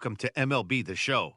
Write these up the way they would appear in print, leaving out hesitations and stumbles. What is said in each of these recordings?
Welcome to MLB The Show.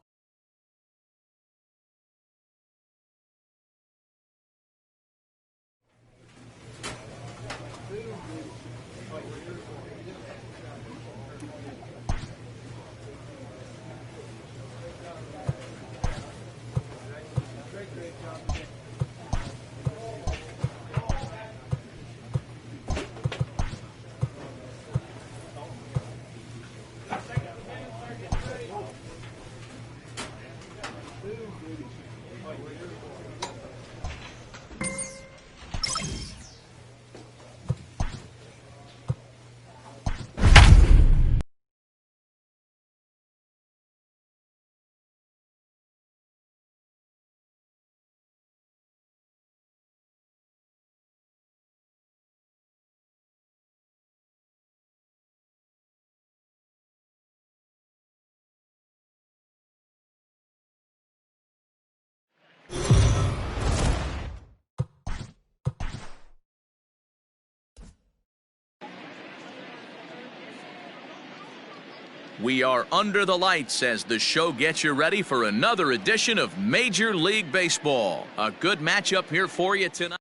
We are under the lights as the show gets you ready for another edition of Major League Baseball. A good matchup here for you tonight.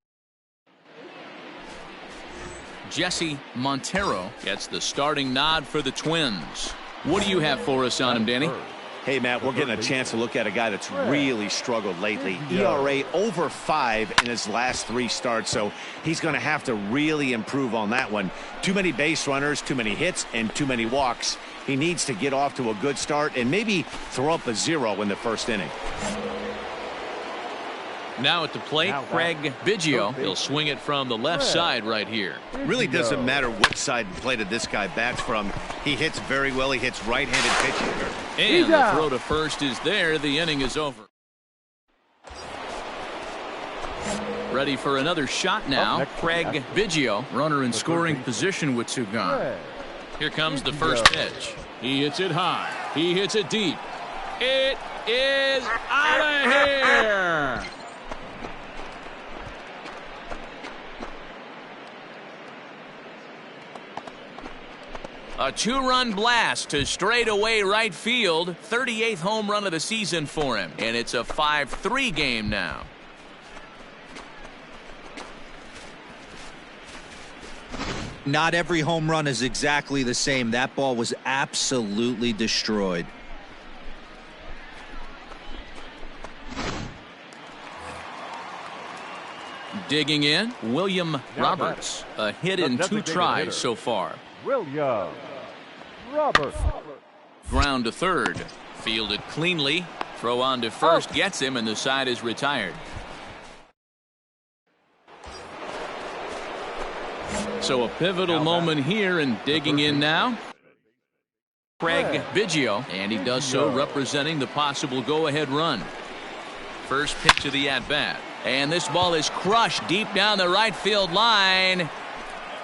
Jesse Montero gets the starting nod for the Twins. What do you have for us on him, Danny? Hey, Matt, we're getting a chance to look at a guy that's really struggled lately. ERA over 5 in his last 3 starts, so he's going to have to really improve on that one. Too many base runners, too many hits, and too many walks. He needs to get off to a good start and maybe throw up a 0 in the first inning. Now at the plate, Craig Biggio. He'll swing it from the left side right here. Really doesn't matter what side of the plate this guy bats from. He hits very well. He hits right-handed pitching. And the throw to first is there. The inning is over. Ready for another shot now. Craig Biggio, runner in scoring position with 2 gone. Here comes the first pitch. He hits it high. He hits it deep. It is out of here. A 2-run blast to straightaway right field. 38th home run of the season for him. And it's a 5-3 game now. Not every home run is exactly the same. That ball was absolutely destroyed. Digging in, William Roberts. A hit in 2 tries so far. William Roberts. Ground to third. Fielded cleanly. Throw on to first gets him, and the side is retired. So a pivotal moment here, and digging in now, Craig Biggio, and he does so representing the possible go-ahead run. First pitch of the at-bat, and this ball is crushed deep down the right field line,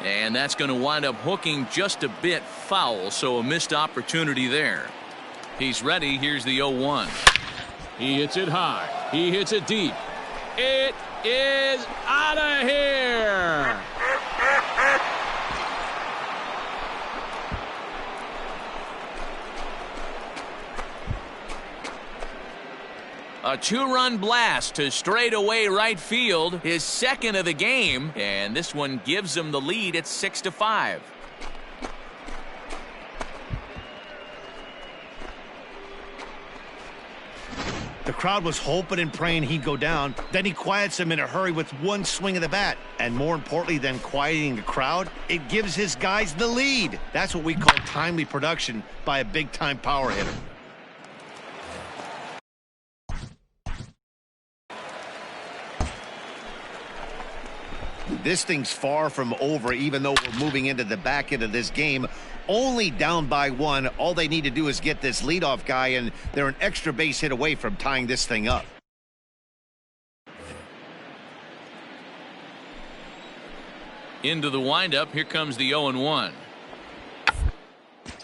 and that's going to wind up hooking just a bit foul, so a missed opportunity there. He's ready. Here's the 0-1. He hits it high. He hits it deep. It is out of here. A 2-run blast to straightaway right field, his second of the game, and this one gives him the lead at 6-5. The crowd was hoping and praying he'd go down. Then he quiets them in a hurry with one swing of the bat. And more importantly than quieting the crowd, it gives his guys the lead. That's what we call timely production by a big-time power hitter. This thing's far from over, even though we're moving into the back end of this game. Only down by 1. All they need to do is get this leadoff guy, and they're an extra base hit away from tying this thing up. Into the windup. Here comes the 0-1.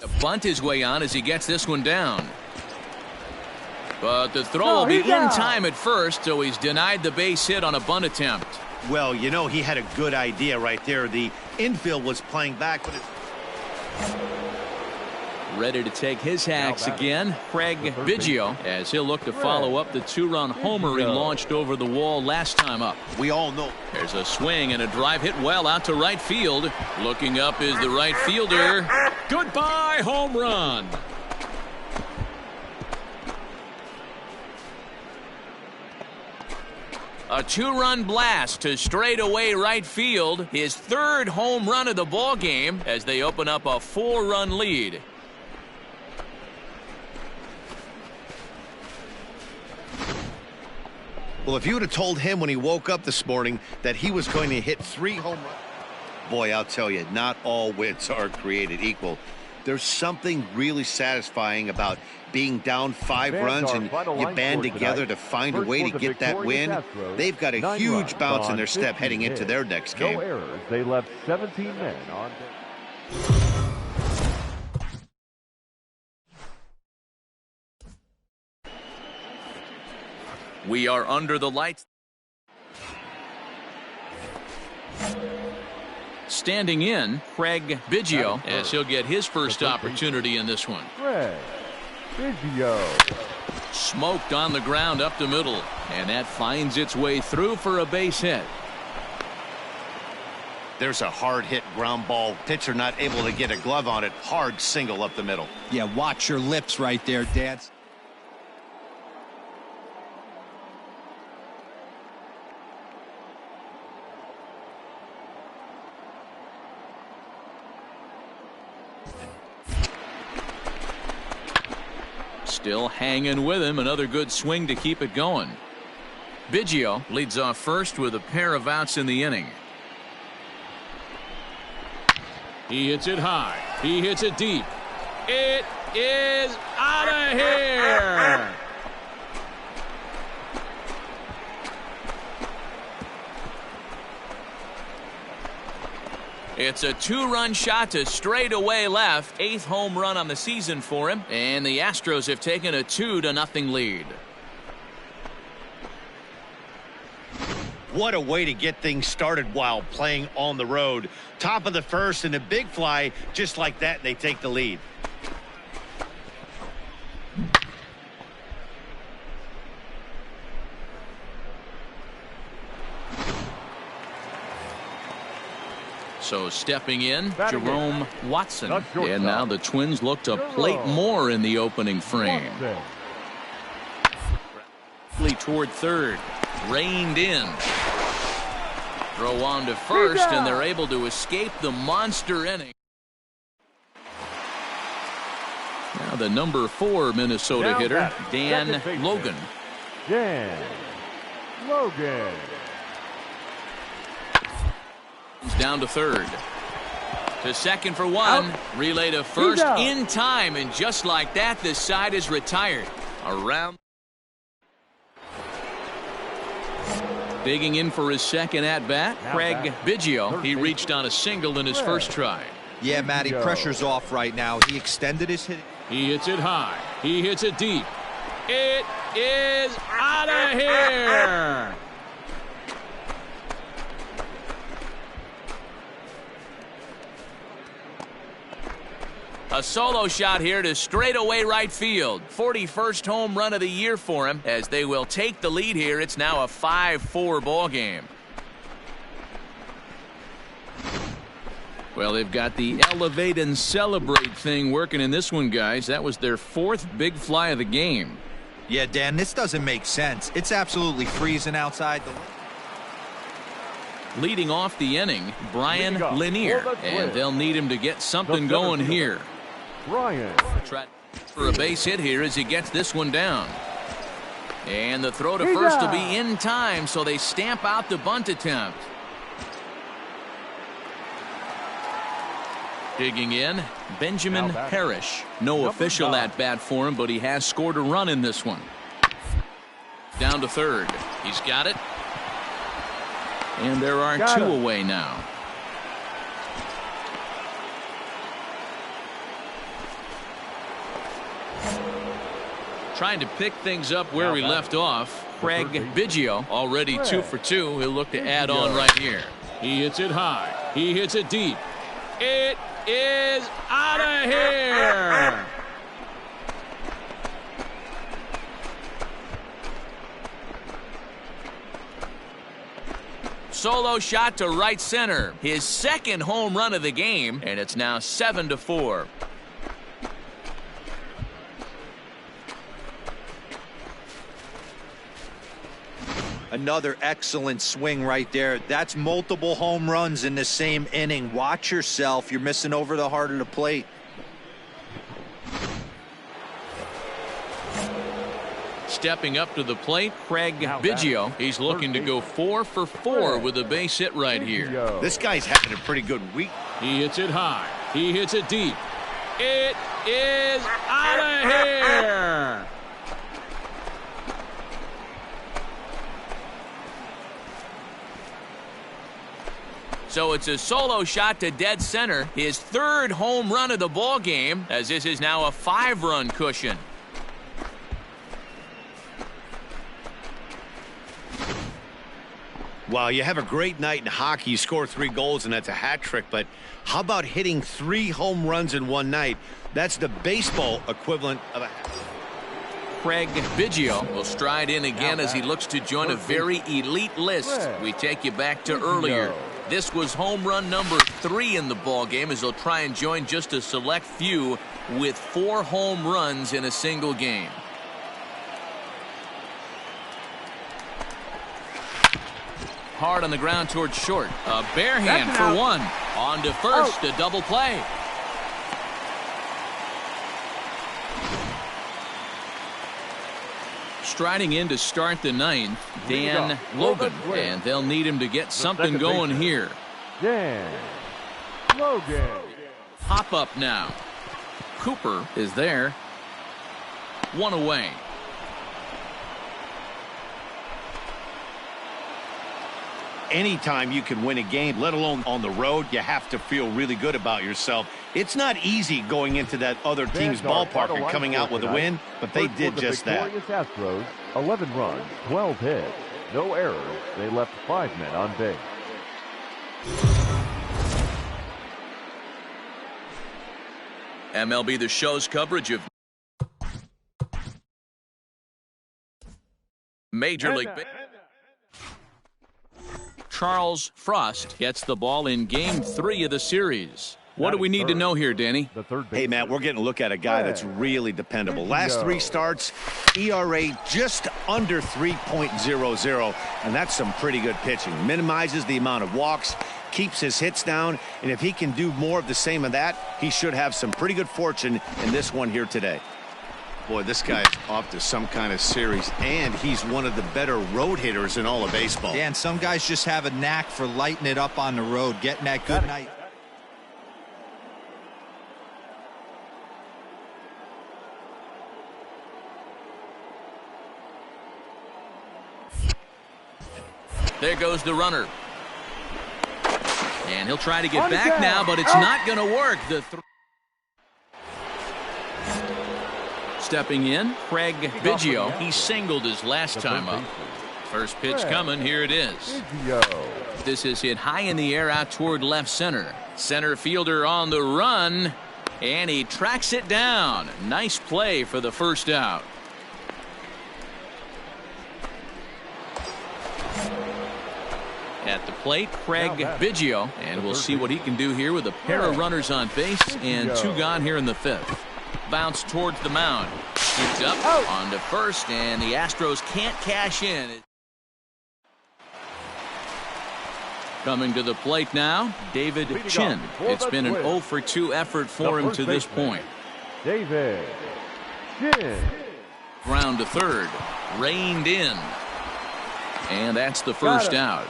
A bunt his way on as he gets this one down. But the throw will be in time at first, so he's denied the base hit on a bunt attempt. Well, you know, he had a good idea right there. The infield was playing back, but Ready to take his hacks again, Craig Biggio, as he'll look to follow up the two-run homer he launched over the wall last time up. We all know. There's a swing and a drive hit well out to right field. Looking up is the right fielder. Goodbye, home run. A two-run blast to straightaway right field. His third home run of the ball game as they open up a 4-run lead. Well, if you would have told him when he woke up this morning that he was going to hit 3 home runs, boy, I'll tell you, not all wins are created equal. There's something really satisfying about being down 5 runs and you band together to find a way to get that win. They've got a huge bounce in their step heading into their next game. No errors. They left 17 men on. We are under the lights. Standing in, Craig Biggio, as he'll get his first opportunity in this one. Craig Biggio. Smoked on the ground up the middle, and that finds its way through for a base hit. There's a hard hit ground ball. Pitcher not able to get a glove on it. Hard single up the middle. Yeah, watch your lips right there, Dad. Still hanging with him. Another good swing to keep it going. Biggio leads off first with a pair of outs in the inning. He hits it high. He hits it deep. It is out of here. It's a 2-run shot to straightaway left. 8th home run on the season for him. And the Astros have taken a 2-0 lead. What a way to get things started while playing on the road. Top of the first and a big fly. Just like that, they take the lead. So stepping in, Jerome Watson. And now the Twins look to plate more in the opening frame. Toward third. Reined in. Throw on to first, and they're able to escape the monster inning. Now the number 4 Minnesota hitter, Dan Logan. Dan Logan. Down to third. To second for one. Out. Relay to first in time, and just like that, this side is retired. Around. Digging in for his second at-bat, Craig Biggio. He reached on a single in his first try. Yeah, Matty, pressure's off right now. He extended his hit. He hits it high. He hits it deep. It is out of here. A solo shot here to straightaway right field. 41st home run of the year for him as they will take the lead here. It's now a 5-4 ball game. Well, they've got the elevate and celebrate thing working in this one, guys. That was their 4th big fly of the game. Yeah, Dan, this doesn't make sense. It's absolutely freezing outside. Leading off the inning, Brian Lanier, and they'll need him to get something going here. Brian. Try for a base hit here as he gets this one down. And the throw to first will be in time, so they stamp out the bunt attempt. Digging in, Benjamin Parrish. No official at-bat for him, but he has scored a run in this one. Down to third. He's got it. And there are 2 away now. Trying to pick things up where we left off. Craig Biggio already 2 for 2. He'll look to add on right here. He hits it high. He hits it deep. It is out of here. Solo shot to right center. His second home run of the game, and it's now 7-4. Another excellent swing right there. That's multiple home runs in the same inning. Watch yourself. You're missing over the heart of the plate. Stepping up to the plate, Craig Biggio. He's looking to go 4 for 4 with a base hit right here. This guy's having a pretty good week. He hits it high. He hits it deep. It is out of here. So it's a solo shot to dead center. His third home run of the ball game, as this is now a 5-run cushion. Wow, you have a great night in hockey. You score 3 goals, and that's a hat trick. But how about hitting 3 home runs in one night? That's the baseball equivalent of a... Craig Biggio will stride in again as he looks to join a very elite list. We take you back to earlier. This was home run number 3 in the ball game, as he'll try and join just a select few with 4 home runs in a single game. Hard on the ground towards short. A bare hand for one. On to first, a double play. Striding in to start the ninth, Dan Logan, and they'll need him to get something going here. Dan Logan. Pop up now. Cooper is there. 1 away. Anytime you can win a game, let alone on the road, you have to feel really good about yourself. It's not easy going into that other team's ballpark and coming out with a win, but they did just that. Astros, 11 runs, 12 hits, no errors. They left 5 men on base. MLB The Show's coverage of Major League Baseball. Charles Frost gets the ball in Game 3 of the series. What do we need to know here, Danny? Hey, Matt, we're getting a look at a guy that's really dependable. Last 3 starts, ERA just under 3.00, and that's some pretty good pitching. Minimizes the amount of walks, keeps his hits down, and if he can do more of the same of that, he should have some pretty good fortune in this one here today. Boy, this guy's off to some kind of series, and he's one of the better road hitters in all of baseball. Yeah, and some guys just have a knack for lighting it up on the road, getting that good night. There goes the runner. And he'll try to get back now, but it's not going to work. Stepping in, Craig Biggio. He singled his last time up. First pitch coming. Here it is. This is hit high in the air out toward left center. Center fielder on the run, and he tracks it down. Nice play for the first out. At the plate, Craig Biggio, and we'll see what he can do here with a pair of runners on base and 2 gone here in the 5th. Bounce towards the mound. Shoots up on to first, and the Astros can't cash in. Coming to the plate now, David Chin. It's been an 0 for 2 effort for him to this point. David Chin. Ground to third. Reined in. And that's the first out.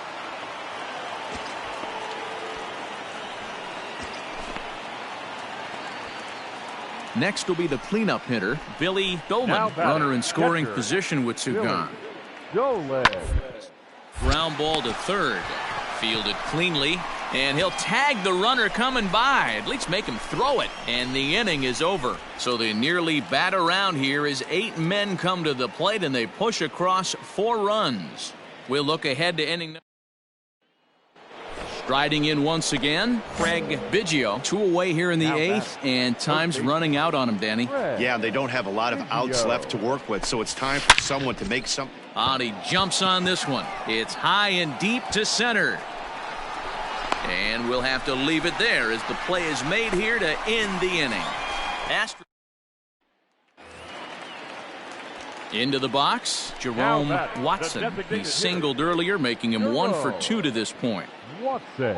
Next will be the cleanup hitter, Billy Dolan. Runner in scoring position with 2 gone. Ground ball to third. Fielded cleanly. And he'll tag the runner coming by. At least make him throw it. And the inning is over. So they nearly bat around here as 8 men come to the plate and they push across 4 runs. We'll look ahead to inning. Riding in once again, Craig Biggio. 2 away here in the 8th, and time's running out on him, Danny. Yeah, they don't have a lot of outs left to work with, so it's time for someone to make some. He jumps on this one. It's high and deep to center. And we'll have to leave it there as the play is made here to end the inning. Into the box, Jerome Watson. He singled earlier, making him 1 for 2 to this point. Watson.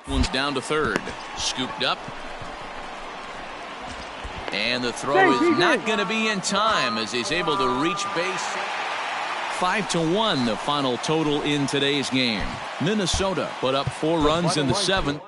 One's down to third. Scooped up. And the throw is not going to be in time as he's able to reach base. 5-1 the final total in today's game. Minnesota put up 4 runs in the 7th.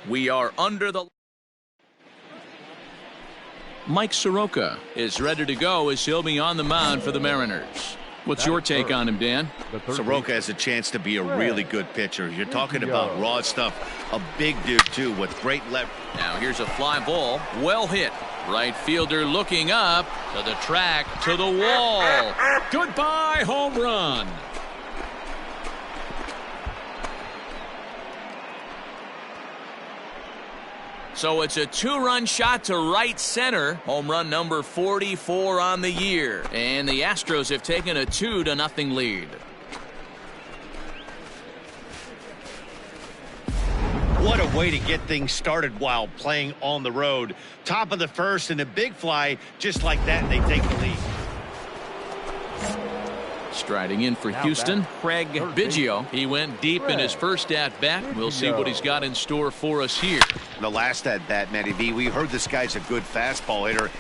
We are under the. Mike Soroka is ready to go as he'll be on the mound for the Mariners. What's your take on him, Dan? Soroka has a chance to be a really good pitcher. You're talking about raw stuff. A big dude, too, with great leverage. Now here's a fly ball. Well hit. Right fielder looking up to the track, to the wall. Goodbye, home run. So it's a 2-run shot to right center. Home run number 44 on the year. And the Astros have taken a 2-0 lead. What a way to get things started while playing on the road. Top of the first and a big fly. Just like that, they take the lead. Striding in for Houston, Craig Biggio. He went deep in his first at-bat. We'll see what he's got in store for us here. The last at-bat, Matty V, we heard this guy's a good fastball hitter.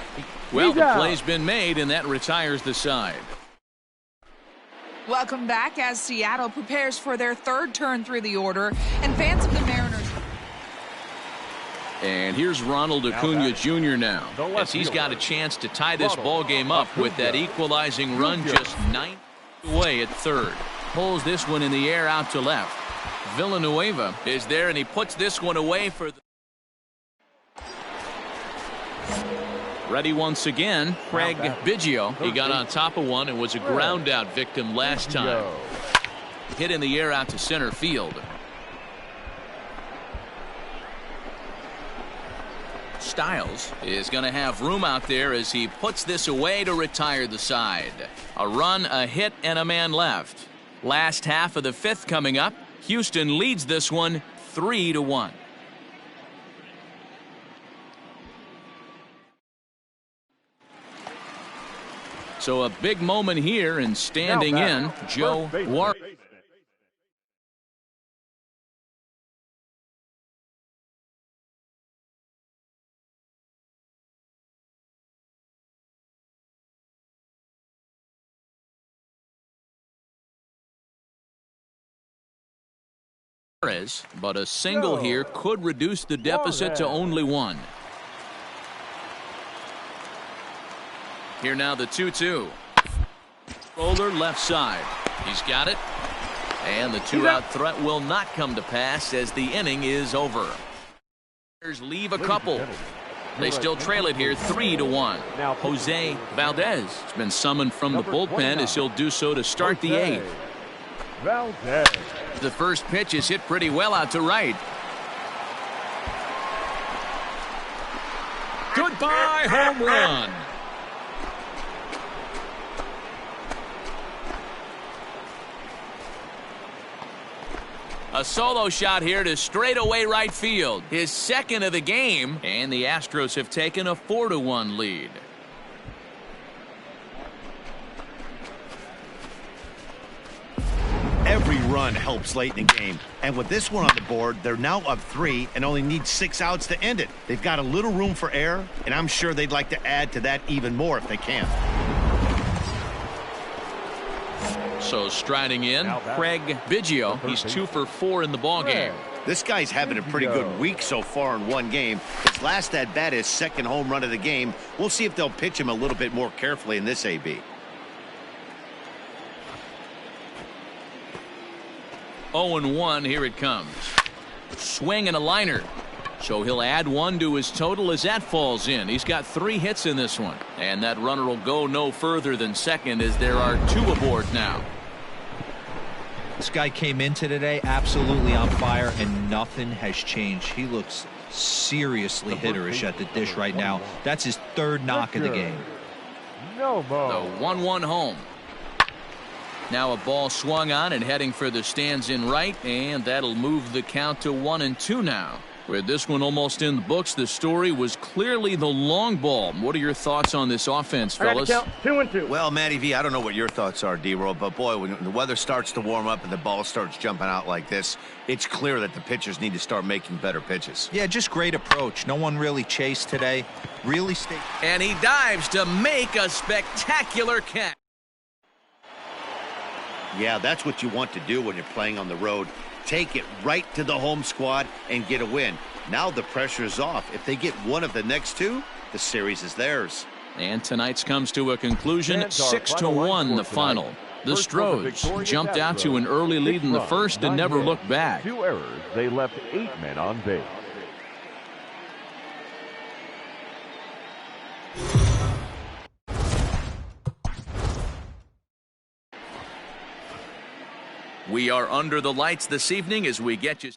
Well, the play's been made, and that retires the side. Welcome back as Seattle prepares for their 3rd turn through the order, and fans of the Mariners. And here's Ronald Acuna Jr. now, as he's got a chance to tie this ball game up with that equalizing run just 9 away at third. Pulls this one in the air out to left. Villanueva is there, and he puts this one away for the. Ready once again, Craig Biggio. He got on top of one and was a ground out victim last time. Hit in the air out to center field. Styles is going to have room out there as he puts this away to retire the side. A run, a hit, and a man left. Last half of the 5th coming up. Houston leads this one 3-1. So a big moment here, and standing in, Joe Warren. But a single here could reduce the deficit to only 1. Here now the 2-2. Roller left side. He's got it. And the two-out threat will not come to pass as the inning is over. Leave a couple. They still trail it here 3-1. Jose Valdez has been summoned from the bullpen as he'll do so to start the eighth. Valdez. The first pitch is hit pretty well out to right. Goodbye home run. A solo shot here to straightaway right field. His second of the game, and the Astros have taken a 4-1 lead. Every run helps late in the game. And with this one on the board, they're now up 3 and only need 6 outs to end it. They've got a little room for error, and I'm sure they'd like to add to that even more if they can. So striding in, Craig Biggio. He's 2 for 4 in the ballgame. This guy's having a pretty good week so far in one game. His last at-bat is second home run of the game. We'll see if they'll pitch him a little bit more carefully in this AB. 0-1, here it comes. Swing and a liner. So he'll add 1 to his total as that falls in. He's got 3 hits in this one. And that runner will go no further than second as there are 2 aboard now. This guy came into today absolutely on fire, and nothing has changed. He looks seriously hitterish at the dish right now. That's his 3rd knock of the game. No more. The 1-1 home. Now a ball swung on and heading for the stands in right, and that'll move the count to 1-2 now. With this one almost in the books, the story was clearly the long ball. What are your thoughts on this offense, fellas? 2-2. Well, Matty V, I don't know what your thoughts are, D-Roll, but boy, when the weather starts to warm up and the ball starts jumping out like this, it's clear that the pitchers need to start making better pitches. Yeah, just great approach. No one really chased today. Really stayed. And he dives to make a spectacular catch. Yeah, that's what you want to do when you're playing on the road. Take it right to the home squad and get a win. Now the pressure is off. If they get one of the next 2, the series is theirs. And tonight's comes to a conclusion, 6-1 the final. The Stros jumped out to an early lead in the first and never looked back. 2 errors. They left 8 men on base. We are under the lights this evening as we get you.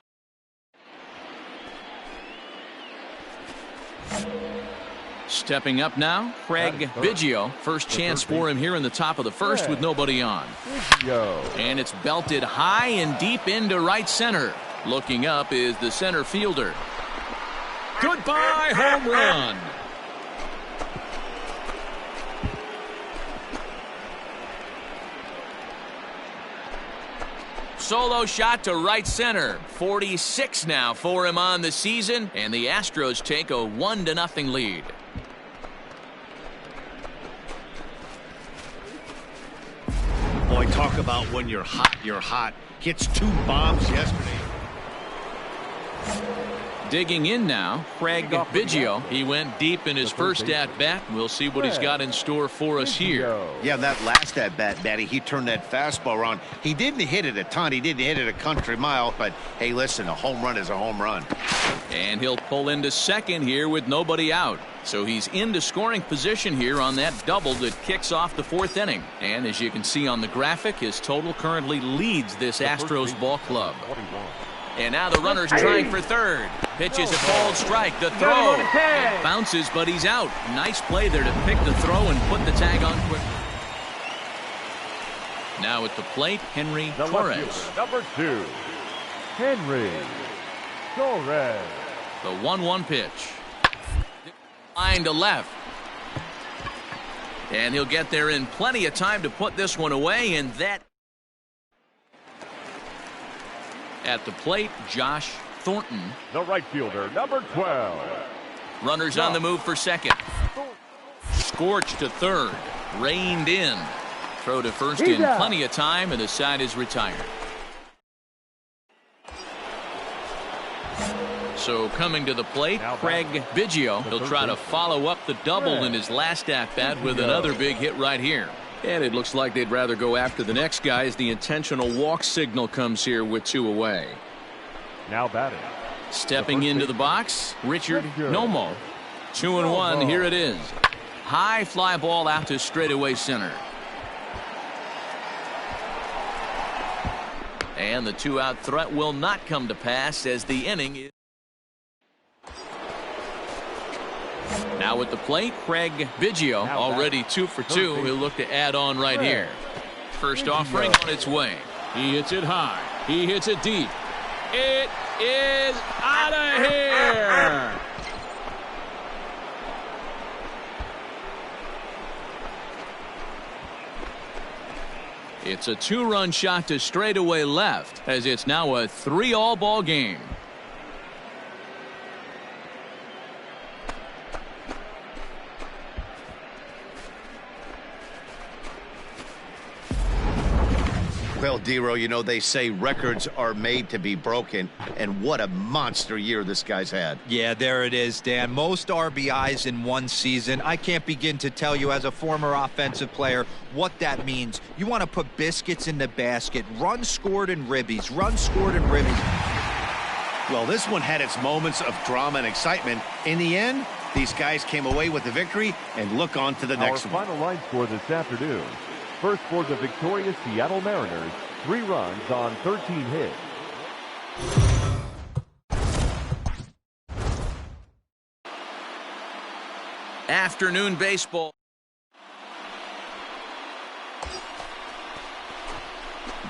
Stepping up now, Craig Biggio. First chance for him here in the top of the first with nobody on. And it's belted high and deep into right center. Looking up is the center fielder. Goodbye home run. Solo shot to right center. 46 now for him on the season, and the Astros take a 1-0 lead. Boy, talk about when you're hot, you're hot. Hits 2 bombs yesterday. Digging in now, Craig Biggio. He went deep in his first at-bat. We'll see what he's got in store for us here. Yeah, that last at-bat, Matty, he turned that fastball around. He didn't hit it a ton. He didn't hit it a country mile. But, hey, listen, a home run is a home run. And he'll pull into second here with nobody out. So he's into scoring position here on that double that kicks off the 4th inning. And as you can see on the graphic, his total currently leads this Astros ball club. And now the runner's trying for third. Pitches a ball strike. The throw. It bounces, but he's out. Nice play there to pick the throw and put the tag on quick. Now at the plate, Henry Torres. Number 2, Henry Torres. The 1-1 pitch. Line to left. And he'll get there in plenty of time to put this one away, and that. At the plate, Josh Thornton. The right fielder, number 12. Runners on the move for second. Scorched to third. Reined in. Throw to first in plenty of time, and the side is retired. So coming to the plate, Craig Biggio. He'll try to follow up the double in his last at-bat with another big hit right here. And it looks like they'd rather go after the next guy as the intentional walk signal comes here with 2 away. Now batting. Stepping into the box, Richard Nomo. 2-1, here it is. High fly ball out to straightaway center. And the 2-out threat will not come to pass as the inning is. Now at the plate, Craig Biggio, already 2 for 2. He'll look to add on right here. First offering on its way. He hits it high. He hits it deep. It is out of here. It's a 2-run shot to straightaway left as it's now a 3-all ball game. Well, Dero, you know, they say records are made to be broken, and what a monster year this guy's had. Yeah, there it is, Dan. Most RBIs in one season. I can't begin to tell you as a former offensive player what that means. You want to put biscuits in the basket. Runs scored and ribbies. Runs scored and ribbies. Well, this one had its moments of drama and excitement. In the end, these guys came away with the victory and look on to the next one. Our final line score this afternoon. First for the victorious Seattle Mariners, 3 runs on 13 hits. Afternoon baseball.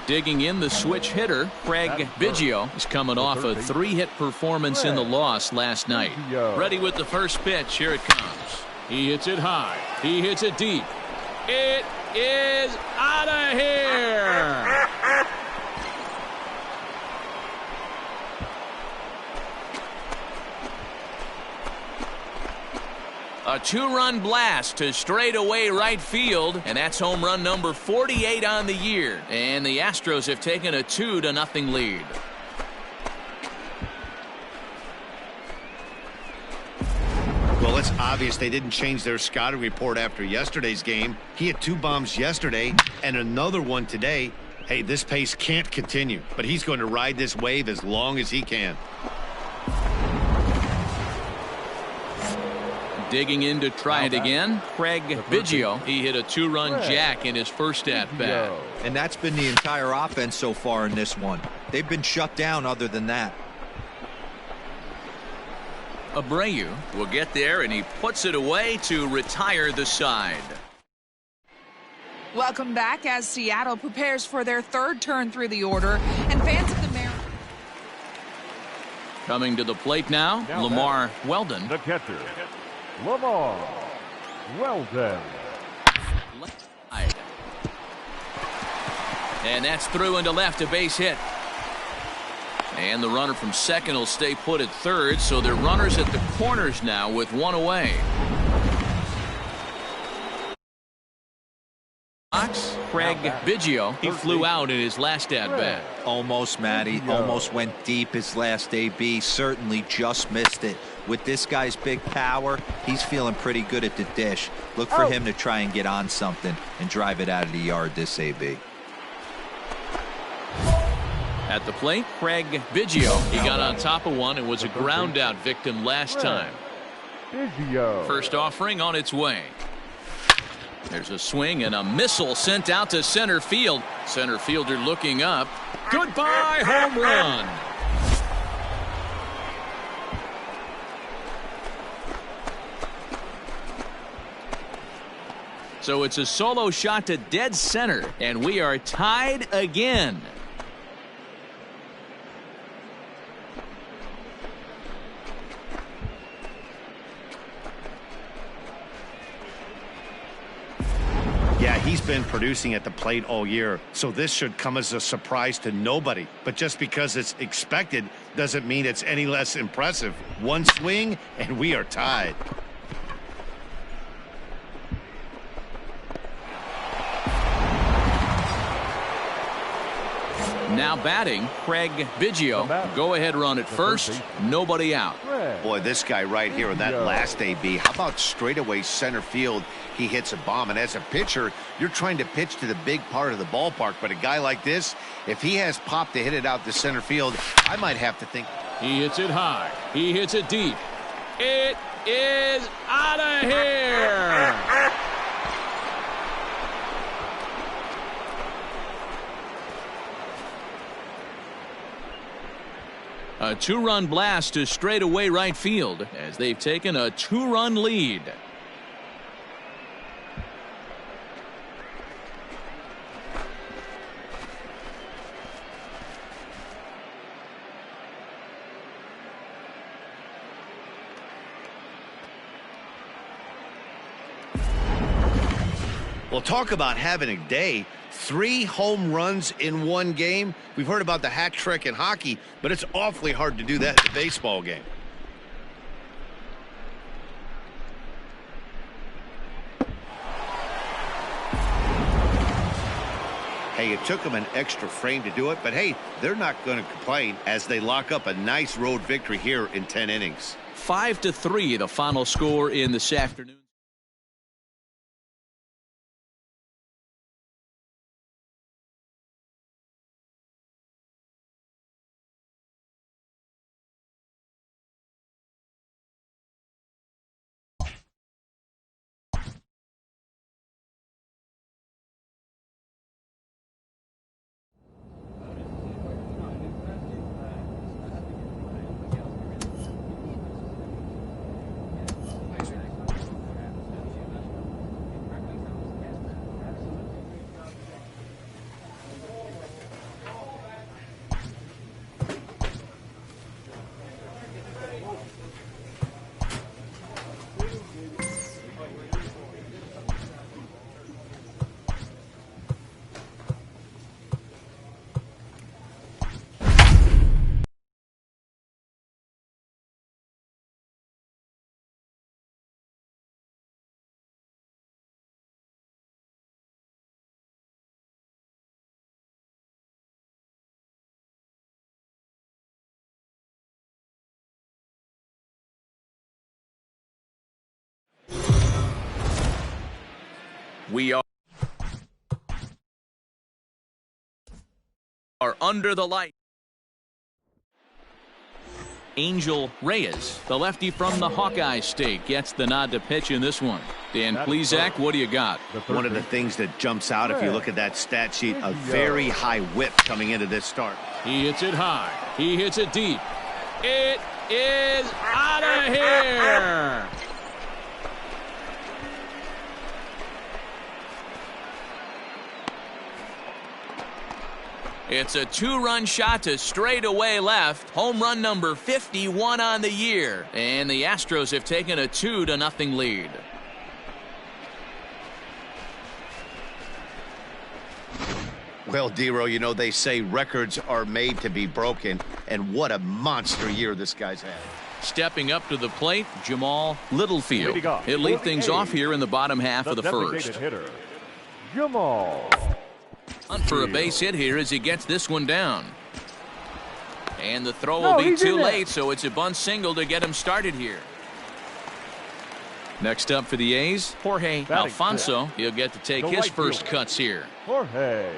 Digging in the switch hitter, Craig Biggio is coming off a 3-hit performance in the loss last night. Ready with the first pitch. Here it comes. He hits it high. He hits it deep. It is out of here. A 2-run blast to straightaway right field, and that's home run number 48 on the year. And the Astros have taken a 2-0 lead. Well, it's obvious they didn't change their scouting report after yesterday's game. He had 2 bombs yesterday and another one today. Hey, this pace can't continue, but he's going to ride this wave as long as he can. Digging in to try it again, Craig Biggio. He hit a 2-run jack in his first at-bat. And that's been the entire offense so far in this one. They've been shut down other than that. Abreu will get there, and he puts it away to retire the side. Welcome back as Seattle prepares for their 3rd turn through the order, and fans of the Mariners. Coming to the plate now, Lamar Weldon. The catcher, Lamar Weldon. Left side. And that's through into left, a base hit. And the runner from second will stay put at third, so they're runners at the corners now with 1 away. Craig Biggio, he flew out in his last at-bat. Almost, Matty. Almost went deep his last AB. Certainly just missed it. With this guy's big power, he's feeling pretty good at the dish. Look for him to try and get on something and drive it out of the yard this AB. At the plate, Craig Biggio. He got on top of one and was a ground-out victim last time. First offering on its way. There's a swing and a missile sent out to center field. Center fielder looking up. Goodbye, home run. So it's a solo shot to dead center, and we are tied again. Yeah, he's been producing at the plate all year, so this should come as a surprise to nobody. But just because it's expected doesn't mean it's any less impressive. One swing, and we are tied. Now batting, Craig Biggio. Go ahead run at first. Nobody out. Craig. Boy, this guy right here in that last AB, how about straightaway center field? He hits a bomb, and as a pitcher, you're trying to pitch to the big part of the ballpark, but a guy like this, if he has pop to hit it out to center field, I might have to think. He hits it high. He hits it deep. It is out of here. A two-run blast to straightaway right field as they've taken a two-run lead. Well, talk about having a day. 3 home runs in one game. We've heard about the hat trick in hockey, but it's awfully hard to do that in a baseball game. Hey, it took them an extra frame to do it, but hey, they're not going to complain as they lock up a nice road victory here in 10 innings. 5-3, the final score in this afternoon. We are under the light. Angel Reyes, the lefty from the Hawkeye State, gets the nod to pitch in this one. Dan Plesac, what do you got? One of the things that jumps out if you look at that stat sheet, a very high whip coming into this start. He hits it high. He hits it deep. It is out of here. It's a two-run shot to straightaway left. Home run number 51 on the year. And the Astros have taken a 2-0 lead. Well, Dero, you know, they say records are made to be broken, and what a monster year this guy's had. Stepping up to the plate, Jamal Littlefield. He'll lead things off here in the bottom half of the first. Hitter, Jamal. Hunt for a base hit here as he gets this one down. And the throw will be too late, so it's a bunt single to get him started here. Next up for the A's, Jorge Alfonso. He'll get to take his first cuts here. Jorge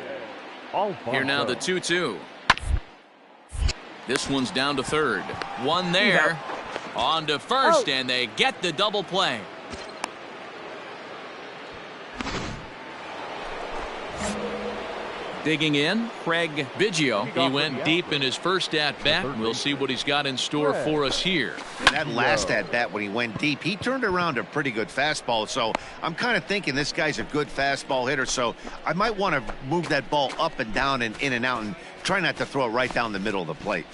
Alfonso. Here now the 2-2. This one's down to third. One there. On to first, and they get the double play. Digging in, Craig Biggio. He went deep in his first at-bat. We'll see what he's got in store for us here. That last at-bat when he went deep, he turned around a pretty good fastball. So I'm kind of thinking this guy's a good fastball hitter. So I might want to move that ball up and down and in and out and try not to throw it right down the middle of the plate.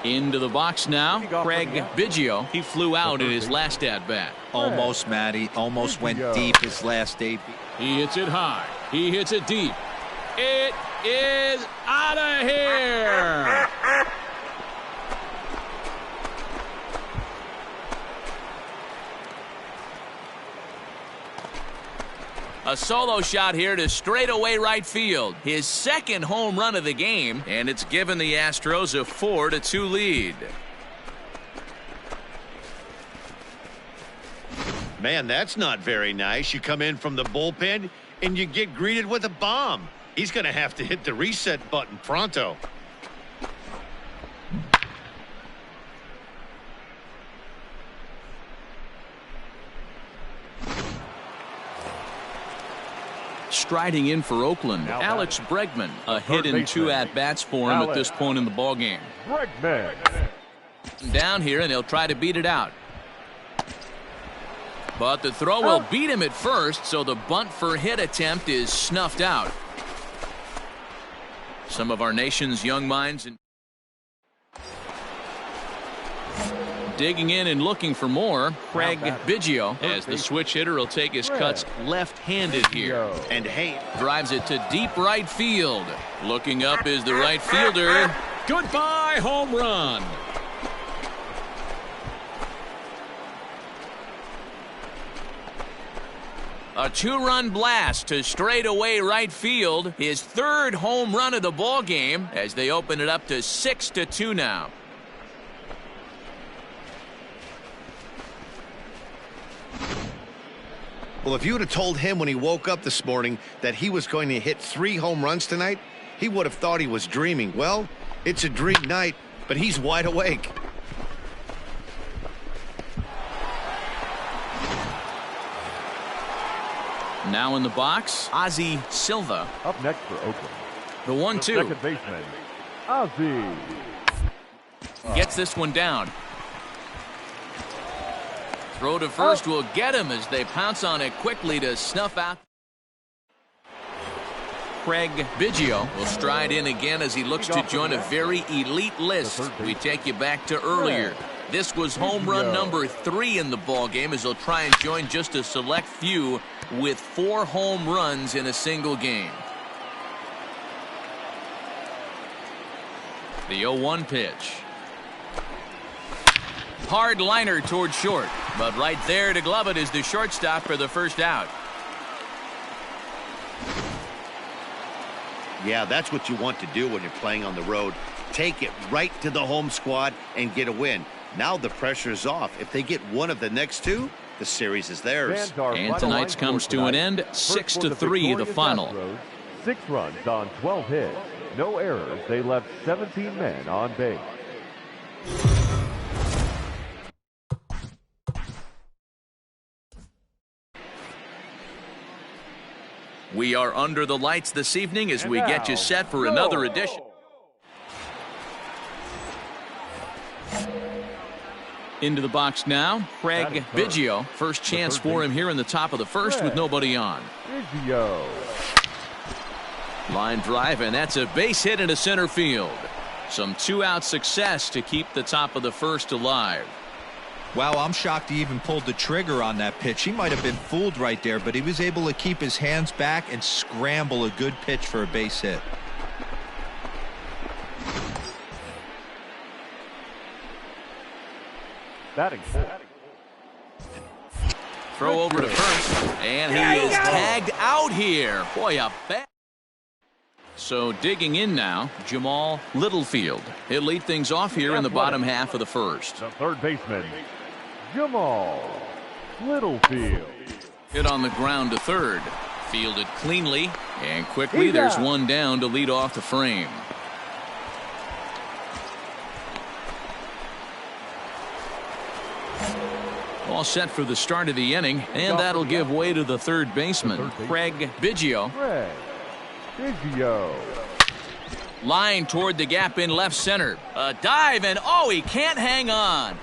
Into the box now, Craig Biggio. He flew out in his last at-bat. Almost, Matty. Almost went deep his last AB. He hits it high. He hits it deep. It is out of here. A solo shot here to straightaway right field. His second home run of the game, and it's given the Astros a 4-2 lead. Man, that's not very nice. You come in from the bullpen and you get greeted with a bomb. He's going to have to hit the reset button pronto. Striding in for Oakland, Alex Bregman. A hit and 2 at-bats for him at this point in the ballgame. Bregman. Down here, and he'll try to beat it out. But the throw will beat him at first, so the bunt for hit attempt is snuffed out. Some of our nation's young minds digging in and looking for more. Craig Biggio, as the switch hitter, will take his cuts left-handed here. And hey, drives it to deep right field. Looking up is the right fielder. Goodbye, home run. A 2-run blast to straightaway right field. His third home run of the ball game as they open it up to 6-2 now. well, if you would have told him when he woke up this morning that he was going to hit 3 home runs tonight, he would have thought he was dreaming. Well, it's a dream night, but he's wide awake. Now in the box, Ozzie Silva. Up next for Oakland, The 1-2. second baseman, Ozzie. Gets this one down. Throw to first will get him as they pounce on it quickly to snuff out. Craig Biggio will stride in again as he looks to join a very elite list. We take you back to earlier. This was home run number 3 in the ballgame as he'll try and join just a select few with 4 home runs in a single game. The 0-1 pitch. Hard liner toward short, but right there to glove it is the shortstop for the first out. Yeah, that's what you want to do when you're playing on the road. Take it right to the home squad and get a win. Now the pressure's off. If they get one of the next 2, the series is theirs. And tonight's comes to an end, 6-3 the final. Astros, 6 runs on 12 hits. No errors. They left 17 men on base. We are under the lights this evening as we get you set for another edition. Into the box now, Craig Biggio. First chance for him here in the top of the first with nobody on. Biggio. Line drive, and that's a base hit into center field. Some 2-out success to keep the top of the first alive. Wow, I'm shocked he even pulled the trigger on that pitch. He might have been fooled right there, but he was able to keep his hands back and scramble a good pitch for a base hit. Batting full. Throw over to first, and he is tagged out here. Boy, a bat. So digging in now, Jamal Littlefield. He'll lead things off here in the bottom half of the first. The third baseman, Jamal Littlefield. Hit on the ground to third. Fielded cleanly, and quickly there's one down to lead off the frame. All set for the start of the inning, and that'll give way to the third baseman, Craig Biggio. Craig Biggio. Line toward the gap in left center. A dive, and oh, he can't hang on.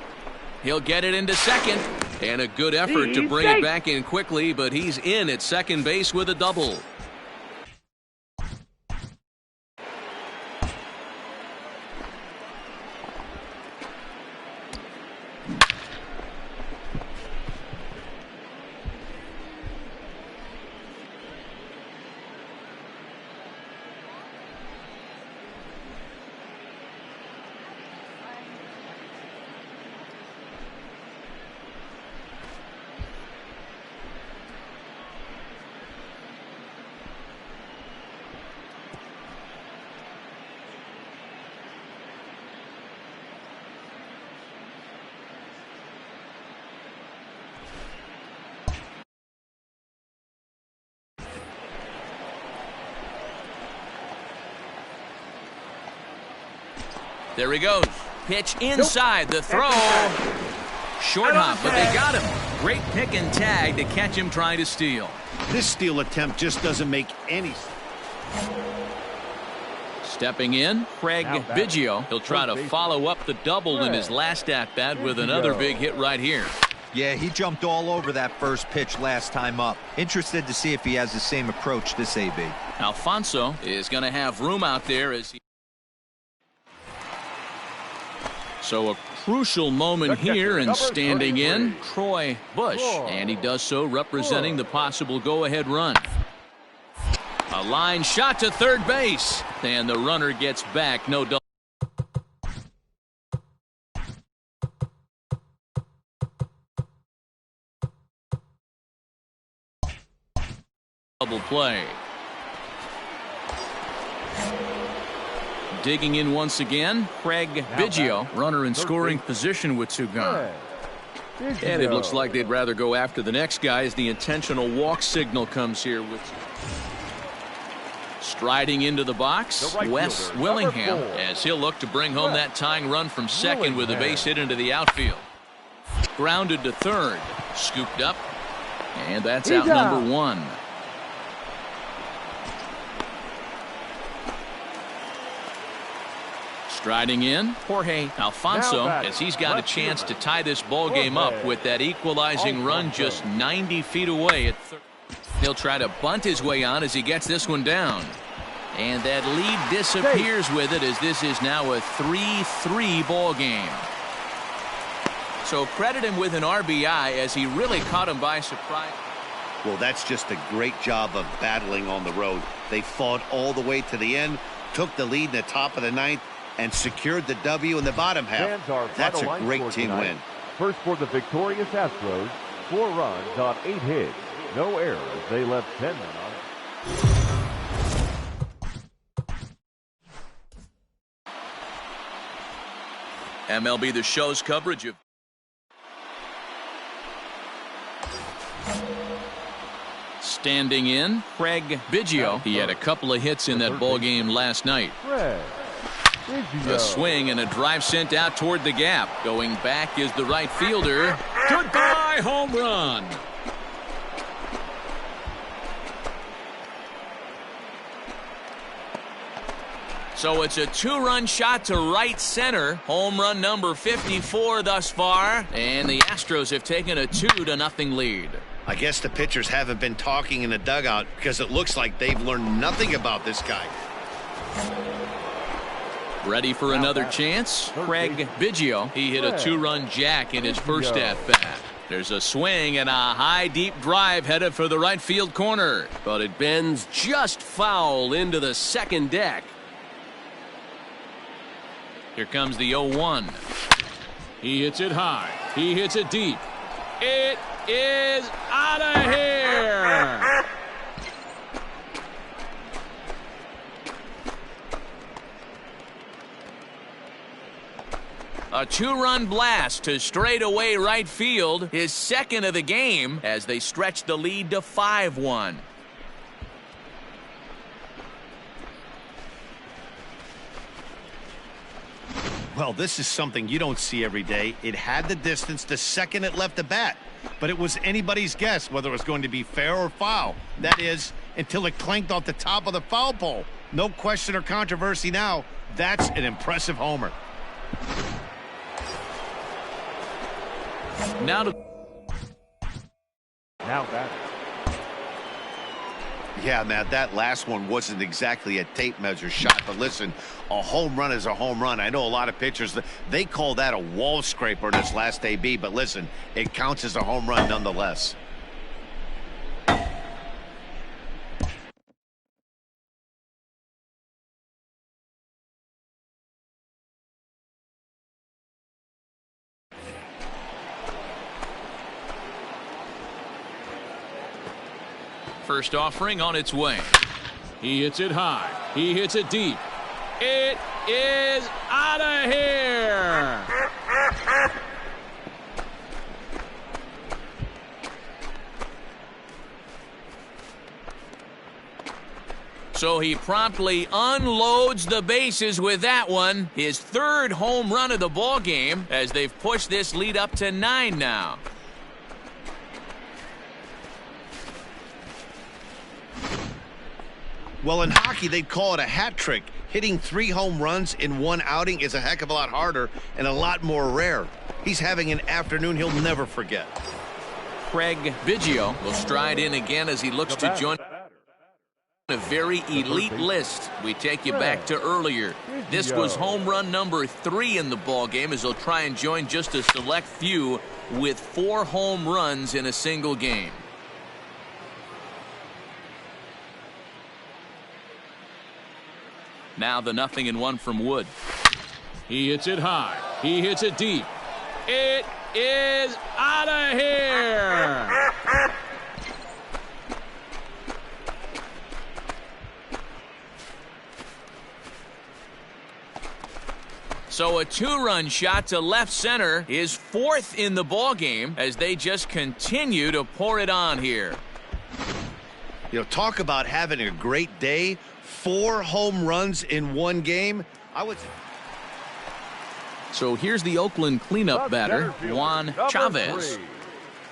He'll get it into second, and a good effort to bring it back in quickly, but he's in at second base with a double. There he goes. Pitch inside. The throw. Short hop, but they got him. Great pick and tag to catch him trying to steal. This steal attempt just doesn't make any sense. Stepping in, Craig Biggio. He'll try to follow up the double in his last at-bat with another big hit right here. Yeah, he jumped all over that first pitch last time up. Interested to see if he has the same approach this AB. Alfonso is going to have room out there as he... So a crucial moment here, and standing in, Troy Bush. And he does so representing the possible go-ahead run. A line shot to third base. And the runner gets back. No double play. Digging in once again, Craig Biggio, runner in scoring position with two gone. And it looks like they'd rather go after the next guy as the intentional walk signal comes here. With striding into the box, Wes Willingham, as he'll look to bring home that tying run from second with a base hit into the outfield. Grounded to third, scooped up, and that's out number one. Striding in, Jorge Alfonso, as he's got a chance to tie this ball game up with that equalizing run just 90 feet away at third. He'll try to bunt his way on as he gets this one down. And that lead disappears with it, as this is now a 3-3 ball game. So credit him with an RBI, as he really caught him by surprise. Well, that's just a great job of battling on the road. They fought all the way to the end, took the lead in the top of the ninth, and secured the W in the bottom half. That's a great team win. First for the victorious Astros, 4 runs on 8 hits. No errors. They left 10 men on. MLB The Show's coverage of standing in, Craig Biggio. He had a couple of hits in that ball game last night. A swing and a drive sent out toward the gap. Going back is the right fielder. Goodbye, home run. So it's a 2-run shot to right center. Home run number 54 thus far. And the Astros have taken a 2-0 lead. I guess the pitchers haven't been talking in the dugout, because it looks like they've learned nothing about this guy. Ready for another chance? Craig Biggio. He hit a 2-run jack in his first at-bat. There's a swing and a high, deep drive headed for the right field corner. But it bends just foul into the second deck. Here comes the 0-1. He hits it high. He hits it deep. It is out of here. A 2-run blast to straightaway right field, his second of the game, as they stretch the lead to 5-1. Well, this is something you don't see every day. It had the distance the second it left the bat, but it was anybody's guess whether it was going to be fair or foul. That is, until it clanked off the top of the foul pole. No question or controversy now. That's an impressive homer. Now that. Yeah, man, that last one wasn't exactly a tape measure shot, but listen, a home run is a home run. I know a lot of pitchers, they call that a wall scraper in this last AB, but listen, it counts as a home run nonetheless. first offering on its way. He hits it high. He hits it deep. It is out of here. So he promptly unloads the bases with that one. His third home run of the ball game as they've pushed this lead up to 9 now. Well, in hockey, they'd call it a hat trick. Hitting 3 home runs in one outing is a heck of a lot harder and a lot more rare. He's having an afternoon he'll never forget. Craig Biggio will stride in again as he looks to join a very elite list. We take you back to earlier. This was home run number 3 in the ball game as he'll try and join just a select few with 4 home runs in a single game. Now the 0-1 from Wood. He hits it high. He hits it deep. It is out of here. So a 2-run shot to left center is 4th in the ball game as they just continue to pour it on here. You know, talk about having a great day. 4 home runs in one game. So here's the Oakland cleanup batter, Juan Chavez.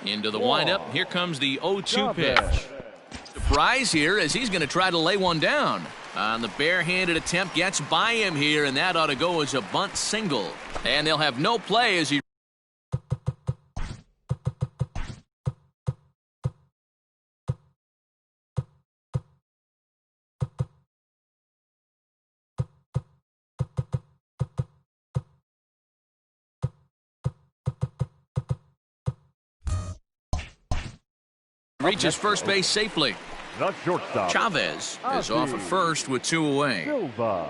Into the windup. Here comes the 0-2 pitch. Surprise here as he's going to try to lay one down. On the barehanded attempt, gets by him here, and that ought to go as a bunt single. And they'll have no play as he reaches first base safely. The shortstop. Chavez is off at first with 2 away. Silva.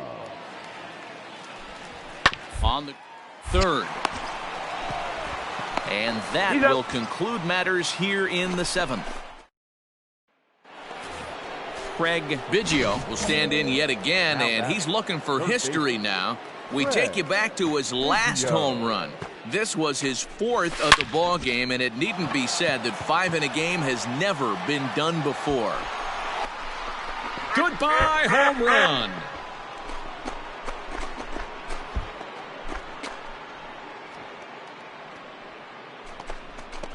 On the third. And that will conclude matters here in the 7th. Craig Biggio will stand in yet again, and he's looking for history now. We take you back to his last home run. This was his 4th of the ball game, and it needn't be said that 5 in a game has never been done before. Goodbye, home run.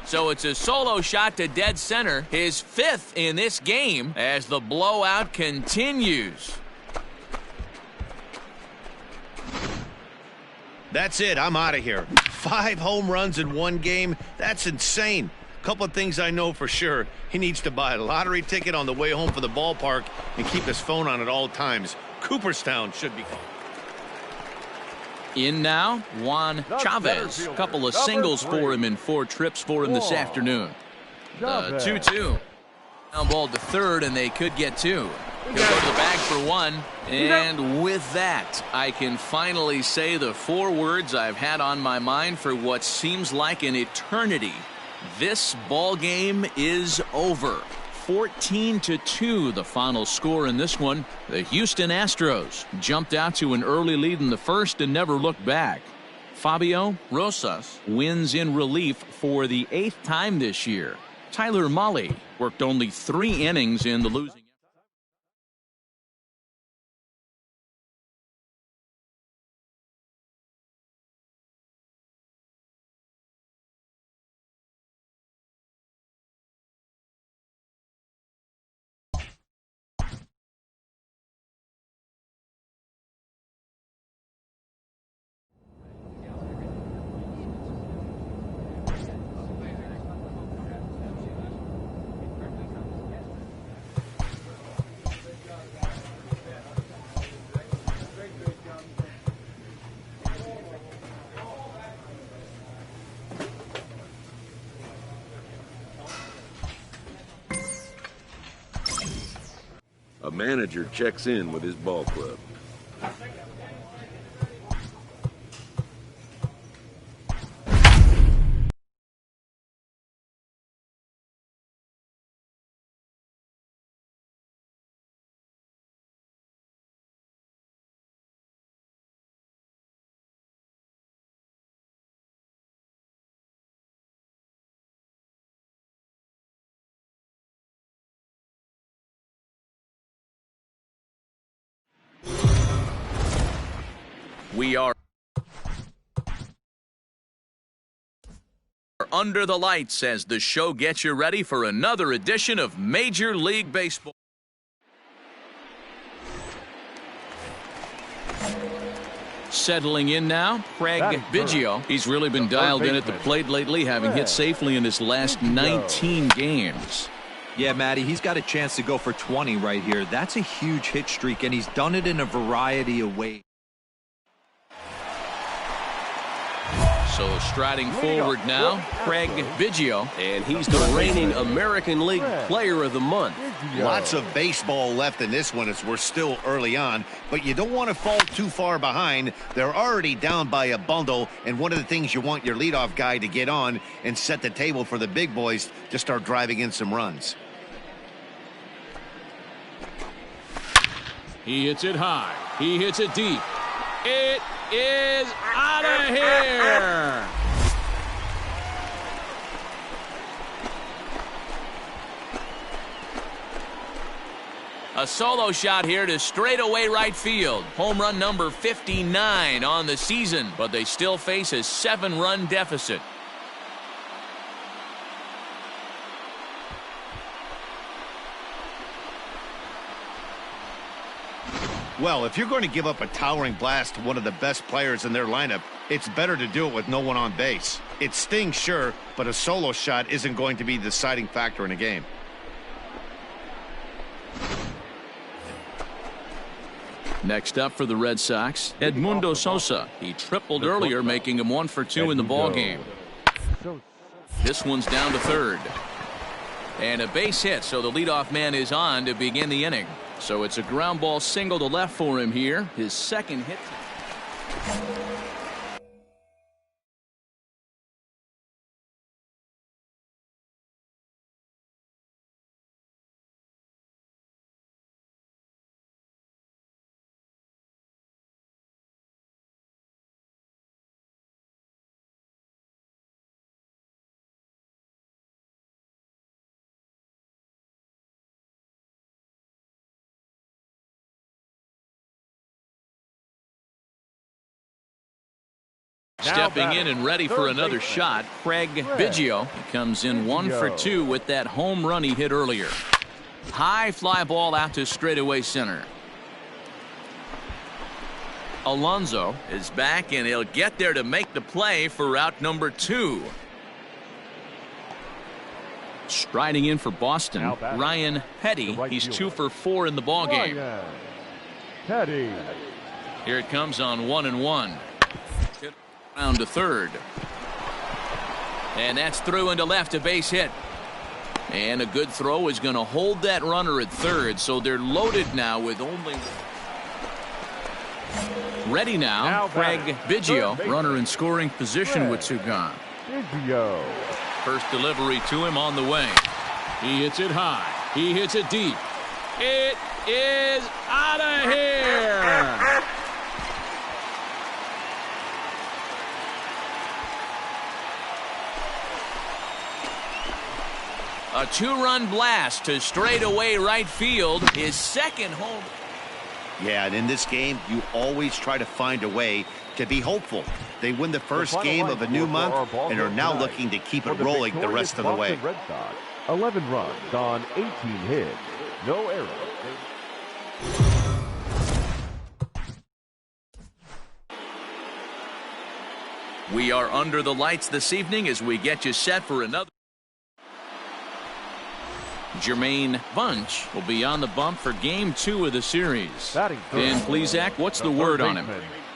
So it's a solo shot to dead center, his 5th in this game as the blowout continues. That's it. I'm out of here. 5 home runs in one game. That's insane. Couple of things I know for sure. He needs to buy a lottery ticket on the way home from the ballpark and keep his phone on at all times. Cooperstown should be. In now, Juan Chavez. A couple of singles for him in 4 trips for him this afternoon. The 2-2. Down ball to third, and they could get 2. He'll go to the bag for 1. And with that, I can finally say the 4 words I've had on my mind for what seems like an eternity. This ball game is over. 14-2 the final score in this one. The Houston Astros jumped out to an early lead in the first and never looked back. Fabio Rosas wins in relief for the 8th time this year. Tyler Mahle worked only 3 innings in the losing. A manager checks in with his ball club. We are under the lights as the show gets you ready for another edition of Major League Baseball. Settling in now, Craig Biggio. He's really been dialed in at the plate lately, having hit safely in his last 19 games. Yeah, Matty, he's got a chance to go for 20 right here. That's a huge hit streak, and he's done it in a variety of ways. So striding forward now, Craig Biggio. And he's the reigning American League Player of the Month. Lots of baseball left in this one as we're still early on, but you don't want to fall too far behind. They're already down by a bundle, and one of the things you want your leadoff guy to get on and set the table for the big boys to start driving in some runs. He hits it high. He hits it deep. It is out of here. A solo shot here to straightaway right field. Home run number 59 on the season, but they still face a 7-run deficit. Well, if you're going to give up a towering blast to one of the best players in their lineup, it's better to do it with no one on base. It stings, sure, but a solo shot isn't going to be the deciding factor in a game. Next up for the Red Sox, Edmundo Sosa. He tripled earlier, making him 1 for 2 in the ballgame. This one's down to third. And a base hit, so the leadoff man is on to begin the inning. So it's a ground ball single to left for him here. His second hit. Stepping in and ready for another shot, Craig Biggio. He comes in 1 for 2 with that home run he hit earlier. High fly ball out to straightaway center. Alonso is back, and he'll get there to make the play for out number 2. Striding in for Boston, Ryan Petty. He's 2 for 4 in the ballgame. Here it comes on 1-1. Round to third. And that's through into left, a base hit. And a good throw is going to hold that runner at third, so they're loaded now with only... Ready now, Craig Biggio. Runner in scoring position with 2 gone. First delivery to him on the way. He hits it high. He hits it deep. It is out of here. A 2-run blast to straightaway right field, his second home. Yeah, and in this game, you always try to find a way to be hopeful. They win the first game of a new month and are now looking to keep it rolling the rest of the way. 11 runs on 18 hits. No errors. We are under the lights this evening as we get you set for another. Jermaine Bunch will be on the bump for game 2 of the series. And please, Zach, what's the word on him?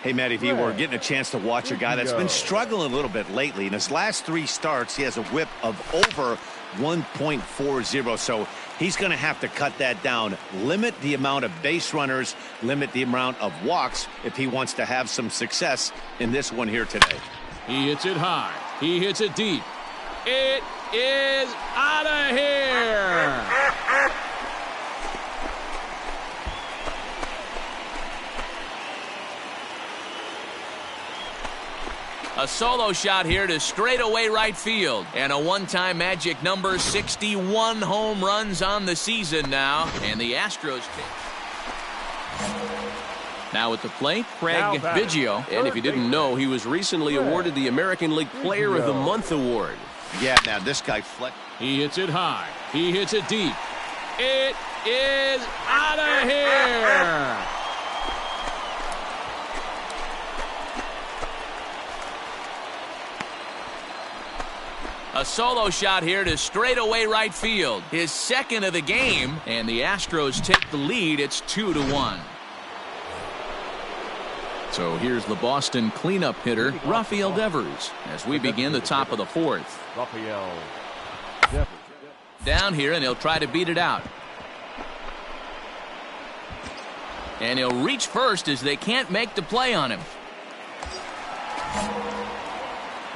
Hey, Matty V, we're getting a chance to watch a guy that's been struggling a little bit lately. In his last 3 starts, he has a whip of over 1.40, so he's going to have to cut that down, limit the amount of base runners, limit the amount of walks if he wants to have some success in this one here today. He hits it high. He hits it deep. It is out of here. A solo shot here to straightaway right field. And a one-time magic number, 61 home runs on the season now. And the Astros take. Now at the plate, Craig Biggio. And if you didn't know, he was recently awarded the American League Player of the Month award. Yeah, now this guy He hits it high. He hits it deep. It is out of here. A solo shot here to straightaway right field. His second of the game, and the Astros take the lead. It's 2-1. So here's the Boston cleanup hitter, Rafael Devers, as we begin the top of the fourth. Rafael Devers. Down here, and he'll try to beat it out. And he'll reach first as they can't make the play on him.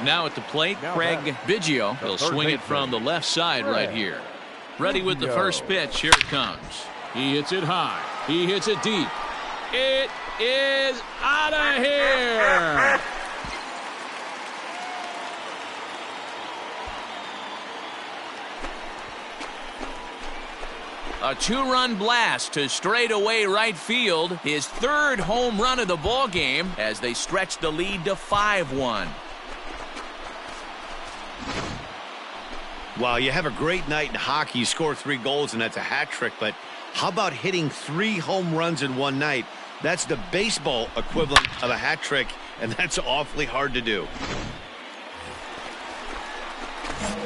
Now at the plate, Craig Biggio. He'll swing it from the left side right here. Ready with the first pitch. Here it comes. He hits it high. He hits it deep. It is out of here. A two-run blast to straightaway right field. His third home run of the ball game as they stretch the lead to 5-1. Well, you have a great night in hockey. You score 3 goals, and that's a hat trick. But how about hitting 3 home runs in one night? That's the baseball equivalent of a hat trick, and that's awfully hard to do.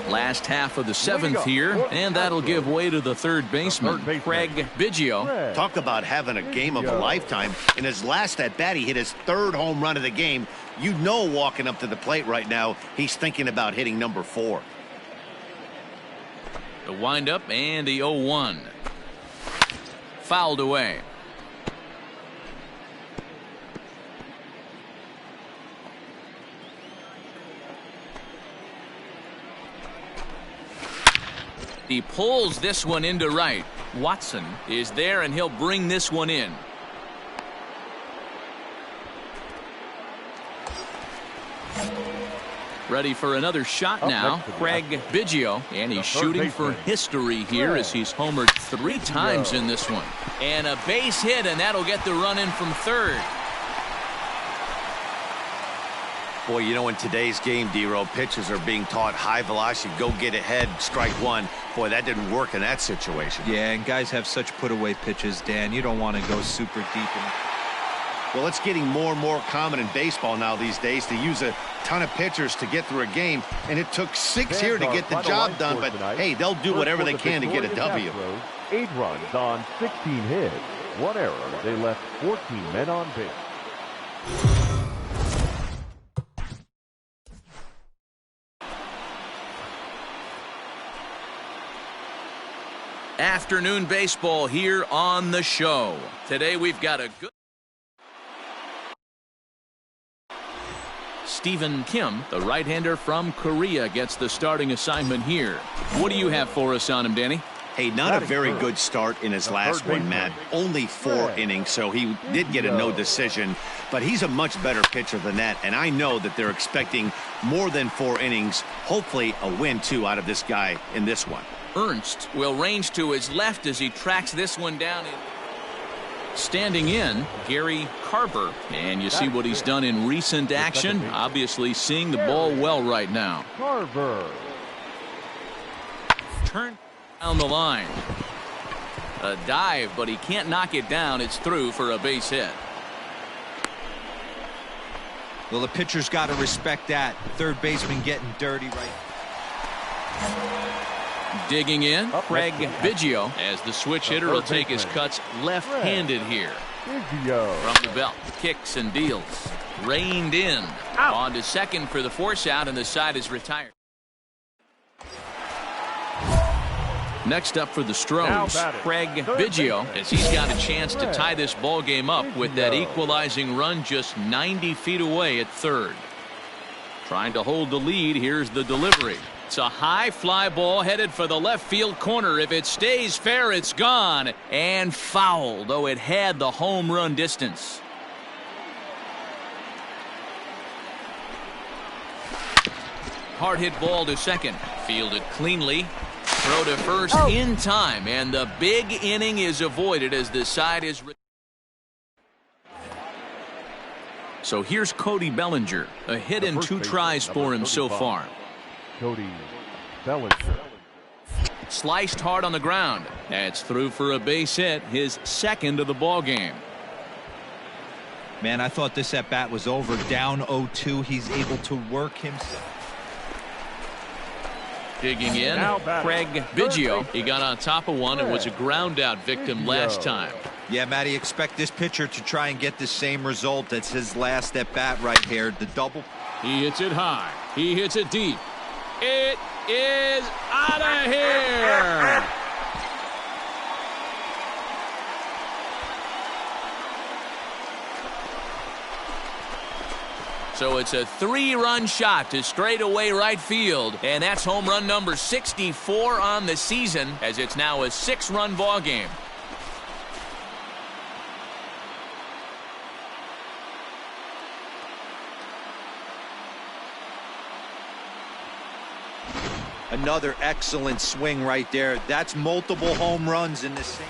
Last half of the 7th here, and that'll give way to the third baseman, Craig Biggio. Talk about having a game of a lifetime. In his last at-bat, he hit his 3rd home run of the game. You know, walking up to the plate right now, he's thinking about hitting number 4. The windup and the 0-1. Fouled away. He pulls this one into right. Watson is there, and he'll bring this one in. Ready for another shot now, Craig Biggio, and he's shooting for history here as he's homered 3 times in this one. And a base hit, and that'll get the run in from third. Boy, you know, in today's game, D-Row, pitchers are being taught high velocity, go get ahead, strike one. Boy, that didn't work in that situation. Yeah, and guys have such put-away pitches, Dan. You don't want to go super deep. Well, it's getting more and more common in baseball now these days to use a ton of pitchers to get through a game, and it took 6 here to get the job done, but hey, they'll do whatever they can to get a W. 8 runs on 16 hits, 1 error. They left 14 men on base. Afternoon baseball here on the show. Today we've got a good... Stephen Kim, the right-hander from Korea, gets the starting assignment here. What do you have for us on him, Danny? Hey, not a very good start in his last one, Matt. Only 4 innings, so he did get a no decision. But he's a much better pitcher than that, and I know that they're expecting more than 4 innings. Hopefully a win, too, out of this guy in this one. Ernst will range to his left as he tracks this one down. Standing in, Gary Carver. And you see what he's done in recent action. Obviously seeing the ball well right now. Carver. Turn down the line. A dive, but he can't knock it down. It's through for a base hit. Well, the pitcher's got to respect that. Third baseman getting dirty right. Digging in, Craig Biggio, as the switch hitter will take his cuts left-handed here. From the belt, kicks and deals. Reined in. On to second for the force out, and the side is retired. Next up for the Stros, Craig Biggio, as he's got a chance to tie this ball game up with that equalizing run just 90 feet away at third. Trying to hold the lead. Here's the delivery. It's a high fly ball headed for the left field corner. If it stays fair, it's gone. And foul, though it had the home run distance. Hard hit ball to second. Fielded cleanly. Throw to first in time. And the big inning is avoided as the side is... So here's Cody Bellinger. A hit and 2 tries for him so far. Cody Bellinger. Sliced hard on the ground. That's through for a base hit, his second of the ball game. Man, I thought this at bat was over. Down 0-2. He's able to work himself. Digging in, Craig Biggio. He got on top of one and was a ground out victim last time. Yeah, Matty, expect this pitcher to try and get the same result. That's his last at bat right here. The double. He hits it high. He hits it deep. It is out of here. So it's a 3-run shot to straightaway right field, and that's home run number 64 on the season, as it's now a 6-run ball game. Another excellent swing right there. That's multiple home runs in the same.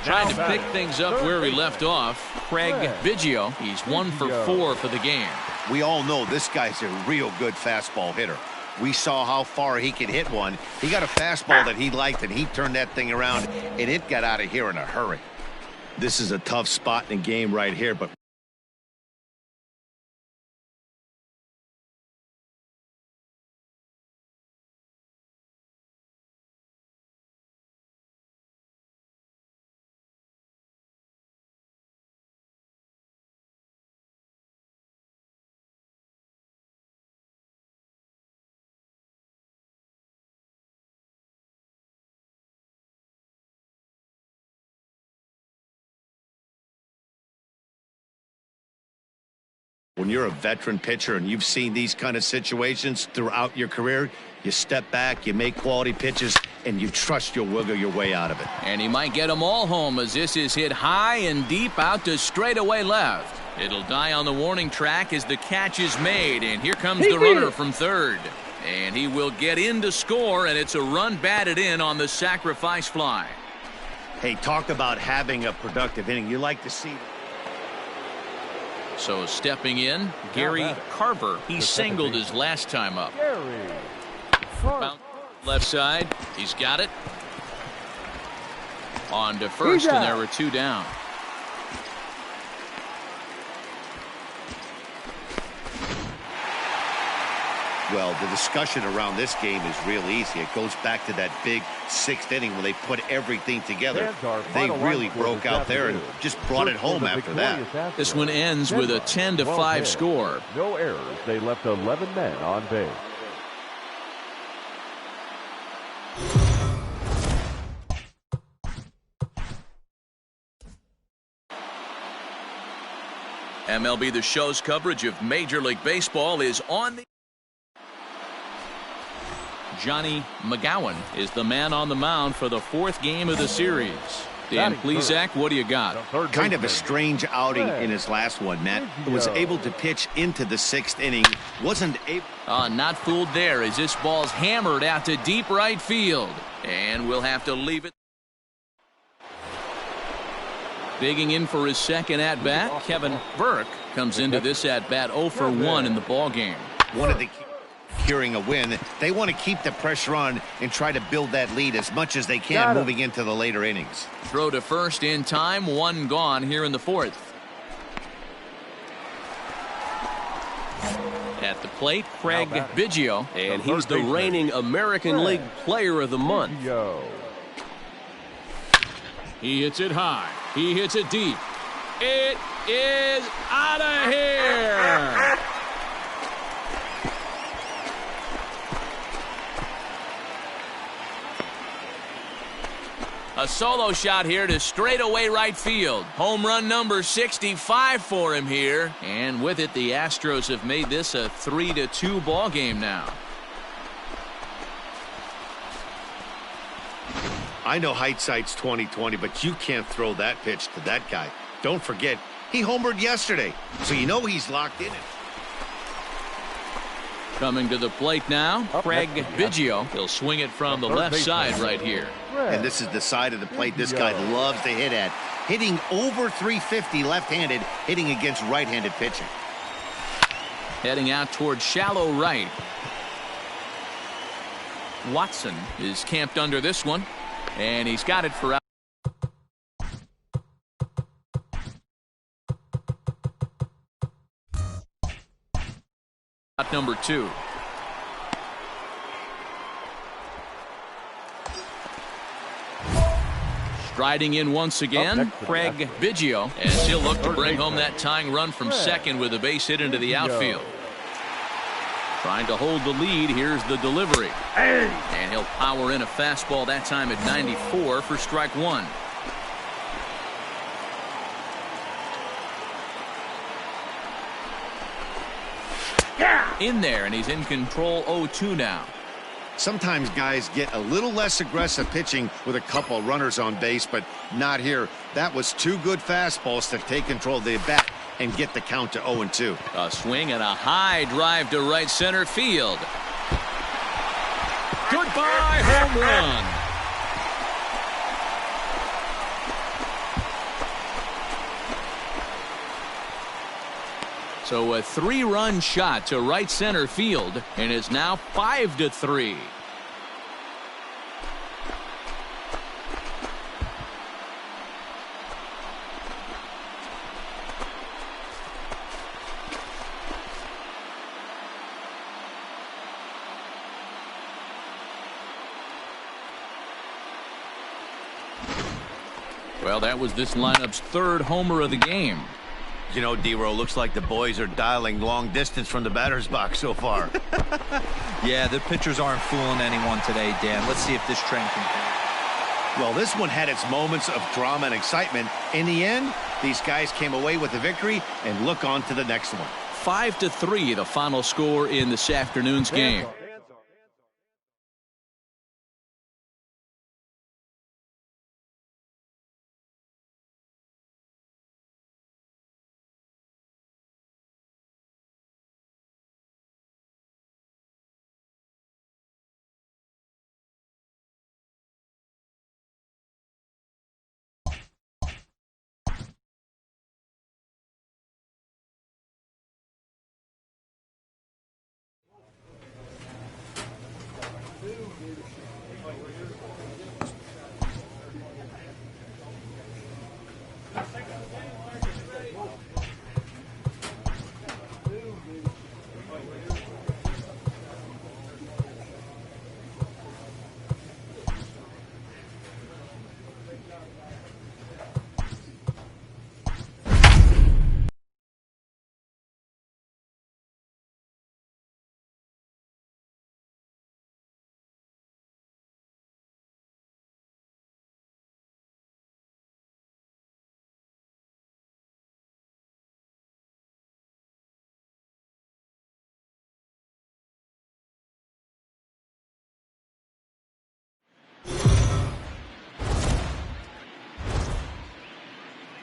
Trying to pick things up where he left off, Craig Biggio. He's 1 for 4 for the game. We all know this guy's a real good fastball hitter. We saw how far he could hit one. He got a fastball that he liked, and he turned that thing around, and it got out of here in a hurry. This is a tough spot in the game right here, but when you're a veteran pitcher and you've seen these kind of situations throughout your career, you step back, you make quality pitches, and you trust you'll wiggle your way out of it. And he might get them all home, as this is hit high and deep out to straightaway left. It'll die on the warning track as the catch is made, and here comes the runner from third. And he will get in to score, and it's a run batted in on the sacrifice fly. Hey, talk about having a productive inning. You like to see that. So stepping in, Gary Carver. He singled his last time up. Left side. He's got it. On to first, and there were 2 down. Well, the discussion around this game is real easy. It goes back to that big 6th inning when they put everything together. They really broke out there and just brought it home after that. This one ends with a 10-5 score. No errors. They left 11 men on base. MLB The Show's coverage of Major League Baseball is on the... Johnny McGowan is the man on the mound for the 4th game of the series. Dan Plesac, what do you got? Kind of a strange outing in his last one, Matt. Was able to pitch into the 6th inning. Wasn't able... Not fooled there, as this ball's hammered out to deep right field. And we'll have to leave it. Digging in for his second at-bat, Kevin Burke comes into this at-bat 0 for 1 in the ballgame. One of the securing a win, they want to keep the pressure on and try to build that lead as much as they can moving into the later innings. Throw to first in time, 1 gone here in the 4th. At the plate, Craig Biggio. And he's the reigning American League Player of the Month. He hits it high. He hits it deep. It is out of here. A solo shot here to straightaway right field. Home run number 65 for him here. And with it, the Astros have made this a 3-2 ball game now. I know hindsight's 20/20, but you can't throw that pitch to that guy. Don't forget, he homered yesterday, so you know he's locked in it. Coming to the plate now, Craig Biggio. He'll swing it from the left side right here. And this is the side of the plate this guy loves to hit at. Hitting over 350 left-handed, hitting against right-handed pitching. Heading out towards shallow right. Watson is camped under this one, and he's got it for out. Number 2. Striding in once again, Craig Biggio, as he'll look to bring home that tying run from second with a base hit into the outfield. Trying to hold the lead. Here's the delivery. And he'll power in a fastball that time at 94 for strike 1. In there, and he's in control 0-2 now. Sometimes guys get a little less aggressive pitching with a couple runners on base, but not here. That was 2 good fastballs to take control of the bat and get the count to 0-2. A swing and a high drive to right center field. Goodbye home run. So a 3-run shot to right center field, and it's now 5-3. Well, that was this lineup's 3rd homer of the game. You know, D-Row, looks like the boys are dialing long distance from the batter's box so far. Yeah, the pitchers aren't fooling anyone today, Dan. Let's see if this trend continues. Well, this one had its moments of drama and excitement. In the end, these guys came away with a victory and look on to the next one. 5-3, the final score in this afternoon's game.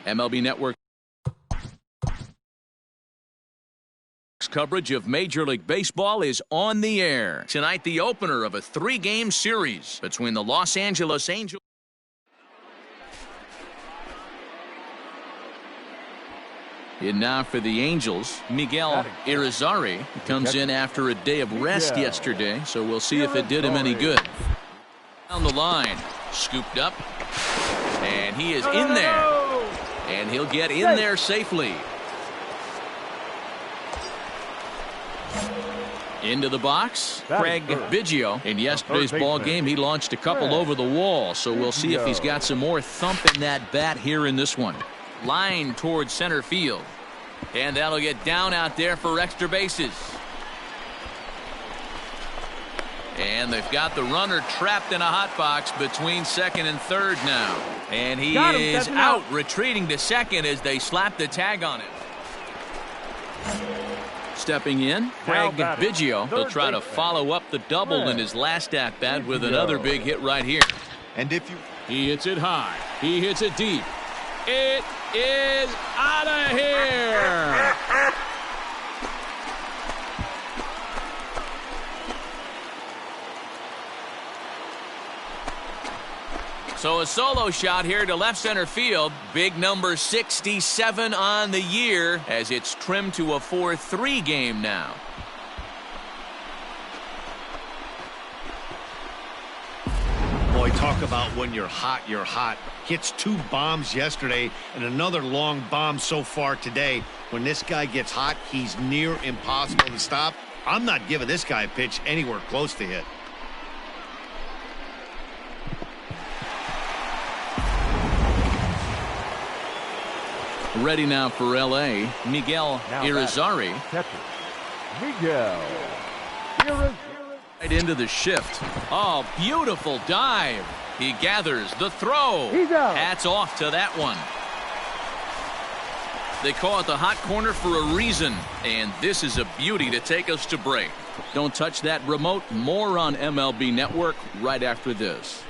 MLB Network coverage of Major League Baseball is on the air. Tonight, the opener of a 3-game series between the Los Angeles Angels. In now for the Angels, Miguel Irizarry comes in after a day of rest yesterday, so we'll see if it did him any good. Down the line, scooped up, and he is in there. And he'll get in there safely. Into the box, Craig Biggio. In yesterday's ball game, he launched a couple over the wall, so we'll see if he's got some more thump in that bat here in this one. Line towards center field. And that'll get down out there for extra bases. And they've got the runner trapped in a hot box between second and third now. And he is out, retreating to second as they slap the tag on him. Stepping in, Craig Biggio. He'll try to follow up the double in his last at-bat with another big hit right here. And if you... He hits it high. He hits it deep. It is out of here. So a solo shot here to left center field. Big number 67 on the year as it's trimmed to a 4-3 game now. Boy, talk about when you're hot, you're hot. Hits 2 bombs yesterday and another long bomb so far today. When this guy gets hot, he's near impossible to stop. I'm not giving this guy a pitch anywhere close to hit. Ready now for L.A., Miguel Irizarry. Miguel Irizarry. Right into the shift. Oh, beautiful dive. He gathers the throw. Hats off to that one. They call it the hot corner for a reason, and this is a beauty to take us to break. Don't touch that remote. More on MLB Network right after this.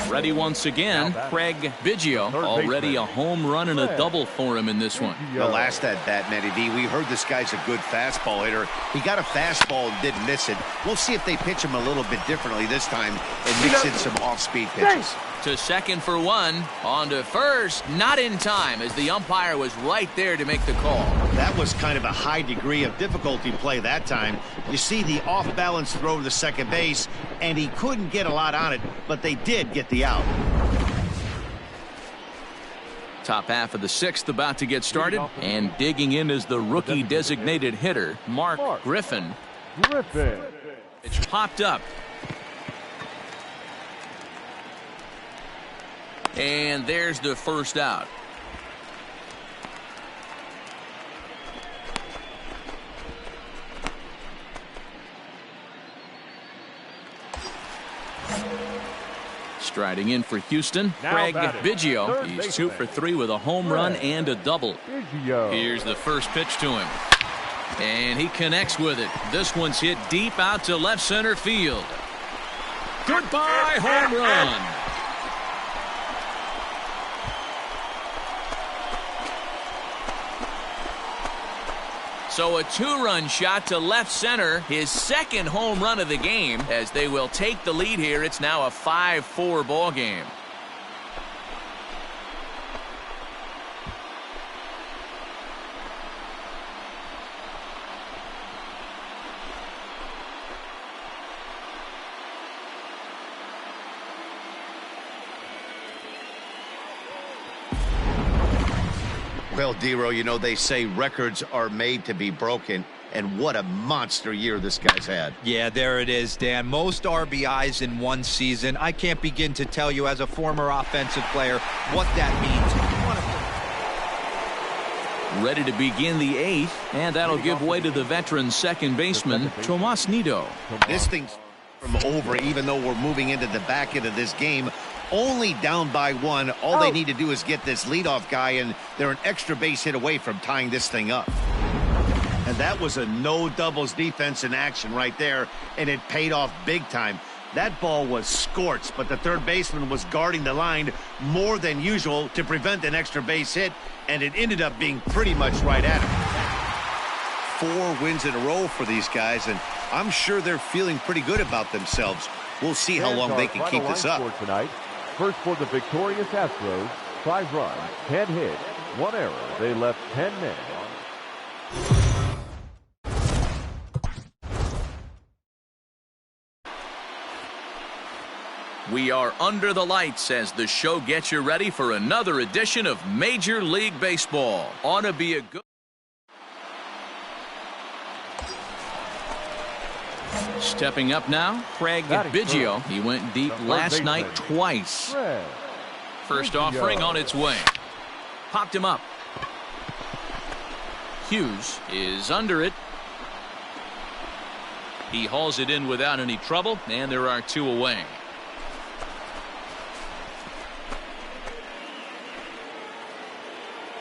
Ready once again, Craig Biggio. Already a home run and a double for him in this one. The last at-bat, Matty D, we heard this guy's a good fastball hitter. He got a fastball and didn't miss it. We'll see if they pitch him a little bit differently this time and mix in some off-speed pitches. To second for one. On to first. Not in time as the umpire was right there to make the call. That was kind of a high degree of difficulty play that time. You see the off-balance throw to the second base, and he couldn't get a lot on it, but they did get the out. Top half of the 6th about to get started, and digging in is the rookie designated hitter, Mark Griffin. It's popped up. And there's the first out. Striding in for Houston, Craig Biggio. He's 2 for 3 with a home run and a double. Here's the first pitch to him. And he connects with it. This one's hit deep out to left center field. Goodbye, home run. So a 2-run shot to left center, his second home run of the game, as they will take the lead here. It's now a 5-4 ball game. Well, Dero, you know, they say records are made to be broken, and what a monster year this guy's had. Yeah, there it is, Dan. Most RBIs in one season. I can't begin to tell you as a former offensive player what that means. Ready to begin the 8th, and that'll give way to the veteran second baseman, Tomas Nido. This thing's from over, even though we're moving into the back end of this game. Only down by 1. All they need to do is get this leadoff guy, and they're an extra base hit away from tying this thing up. And that was a no doubles defense in action right there, and it paid off big time. That ball was scorched, but the third baseman was guarding the line more than usual to prevent an extra base hit, and it ended up being pretty much right at him. 4 wins in a row for these guys, and I'm sure they're feeling pretty good about themselves. We'll see how long they can keep this up. First for the victorious Astros, 5 runs, 10 hits, 1 error. They left 10 men on. We are under the lights as the show gets you ready for another edition of Major League Baseball. Ought to be a good... Stepping up now, Craig Biggio. He went deep last night twice. First offering on its way. Popped him up. Hughes is under it. He hauls it in without any trouble, and there are 2 away.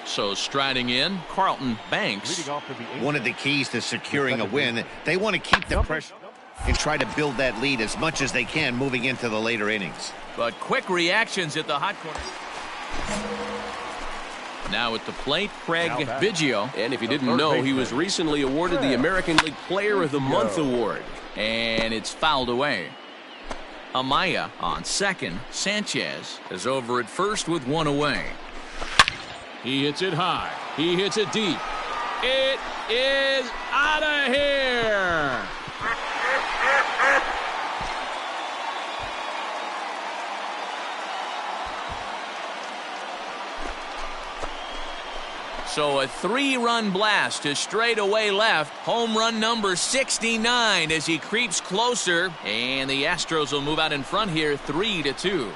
So striding in, Carlton Banks. One of the keys to securing a win, they want to keep the pressure and try to build that lead as much as they can moving into the later innings. But quick reactions at the hot corner. Now at the plate, Craig Biggio. And if you didn't know, he was recently awarded the American League Player of the Month award. And it's fouled away. Amaya on second. Sanchez is over at first with 1 away. He hits it high. He hits it deep. It is out of here. So a 3-run blast to straightaway left. Home run number 69 as he creeps closer. And the Astros will move out in front here 3-2.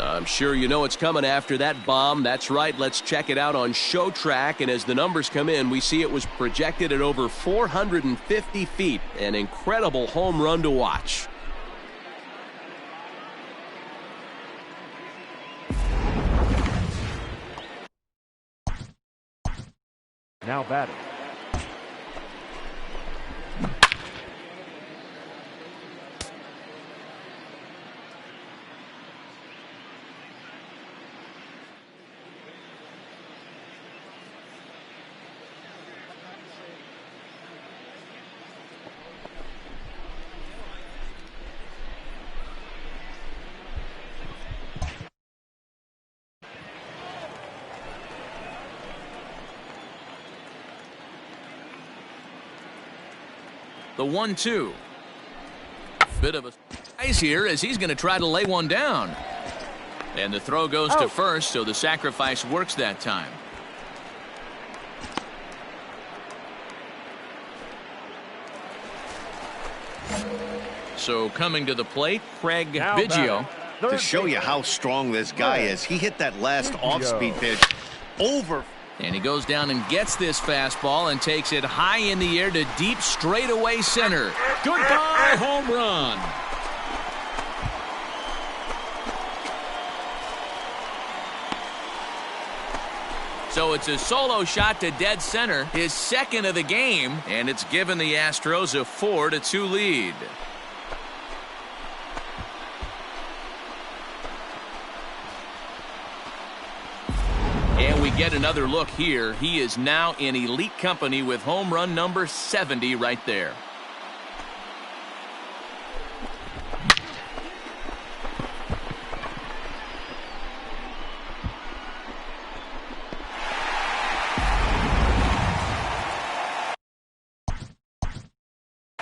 I'm sure you know it's coming after that bomb. That's right. Let's check it out on ShowTrack. And as the numbers come in, we see it was projected at over 450 feet. An incredible home run to watch. Now batting. The 1-2. Bit of a surprise here as he's going to try to lay one down. And the throw goes to first, so the sacrifice works that time. So coming to the plate, Craig Biggio. To show you how strong this guy is, he hit that last off-speed pitch over. And he goes down and gets this fastball and takes it high in the air to deep straightaway center. Goodbye, home run. So it's a solo shot to dead center, his second of the game, and it's given the Astros a 4-2 lead. And we get another look here. He is now in elite company with home run number 70 right there.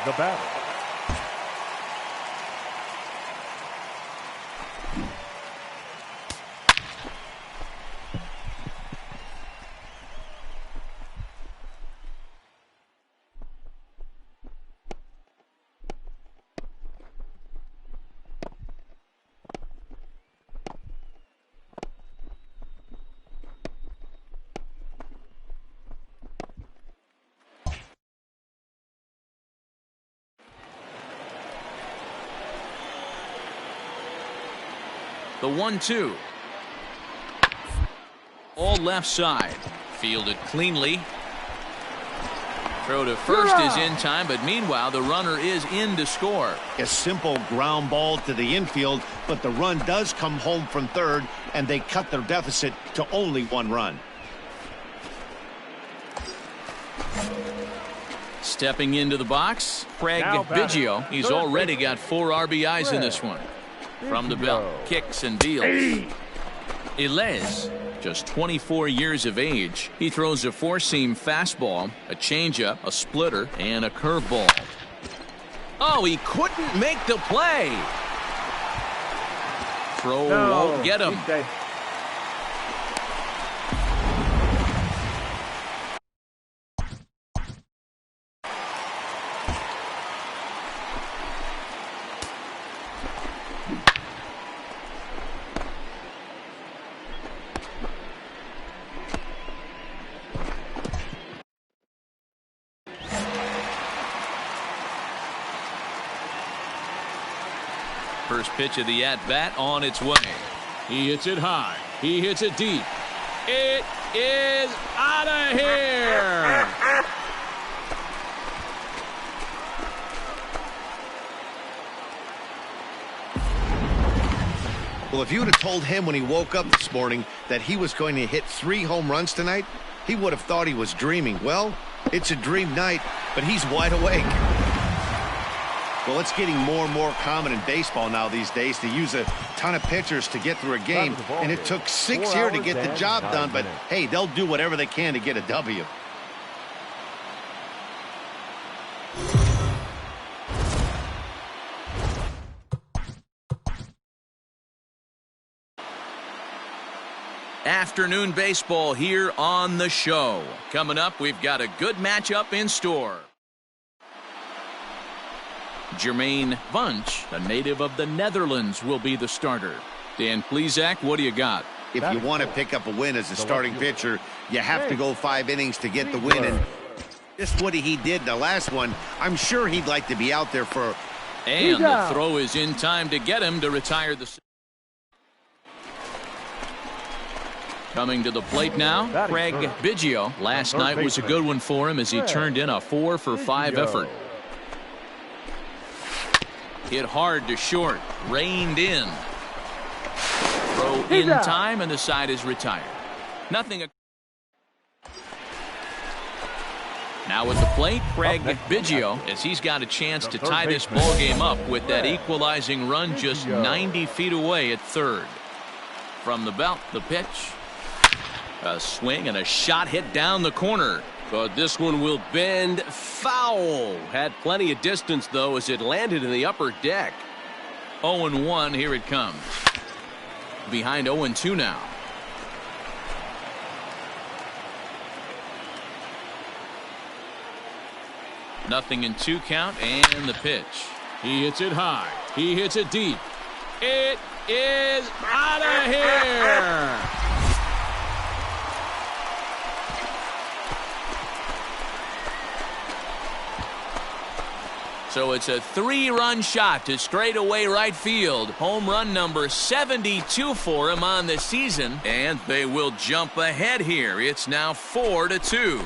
The batter. The 1-2. All left side. Fielded cleanly. Throw to first is in time, but meanwhile the runner is in to score. A simple ground ball to the infield, but the run does come home from third, and they cut their deficit to only 1 run. Stepping into the box, Craig Biggio. He's already got 4 RBIs in this one. From the belt, kicks and deals. Ilez, just 24 years of age. He throws a 4-seam fastball, a changeup, a splitter, and a curveball. Oh, he couldn't make the play. Throw won't get him. First pitch of the at-bat on its way. He hits it high. He hits it deep. It is out of here. Well, if you would have told him when he woke up this morning that he was going to hit 3 home runs tonight, he would have thought he was dreaming. Well, it's a dream night, but he's wide awake. Well, it's getting more and more common in baseball now these days to use a ton of pitchers to get through a game, and it took 6 here to get the job done, but hey, they'll do whatever they can to get a W. Afternoon baseball here on the show. Coming up, we've got a good matchup in store. Jermaine Vunch, a native of the Netherlands, will be the starter. Dan Plesac, what do you got? If you want to pick up a win as a starting pitcher, you have to go 5 innings to get the win. And just what he did in the last one, I'm sure he'd like to be out there for. And the throw is in time to get him to retire the. Coming to the plate now, Craig Biggio. Last night was a good one for him as he turned in a 4-for-5 effort. Hit hard to short, reined in. Throw in time, and the side is retired. Nothing. Now at the plate, Craig Biggio, as he's got a chance to tie this ball game up with that equalizing run just 90 feet away at third. From the belt, the pitch. A swing and a shot hit down the corner. But this one will bend foul. Had plenty of distance, though, as it landed in the upper deck. 0-1, here it comes. Behind 0-2 now. Nothing in 2 count, and the pitch. He hits it high. He hits it deep. It is out of here. So it's a 3-run shot to straightaway right field. Home run number 72 for him on the season. And they will jump ahead here. It's now 4-2.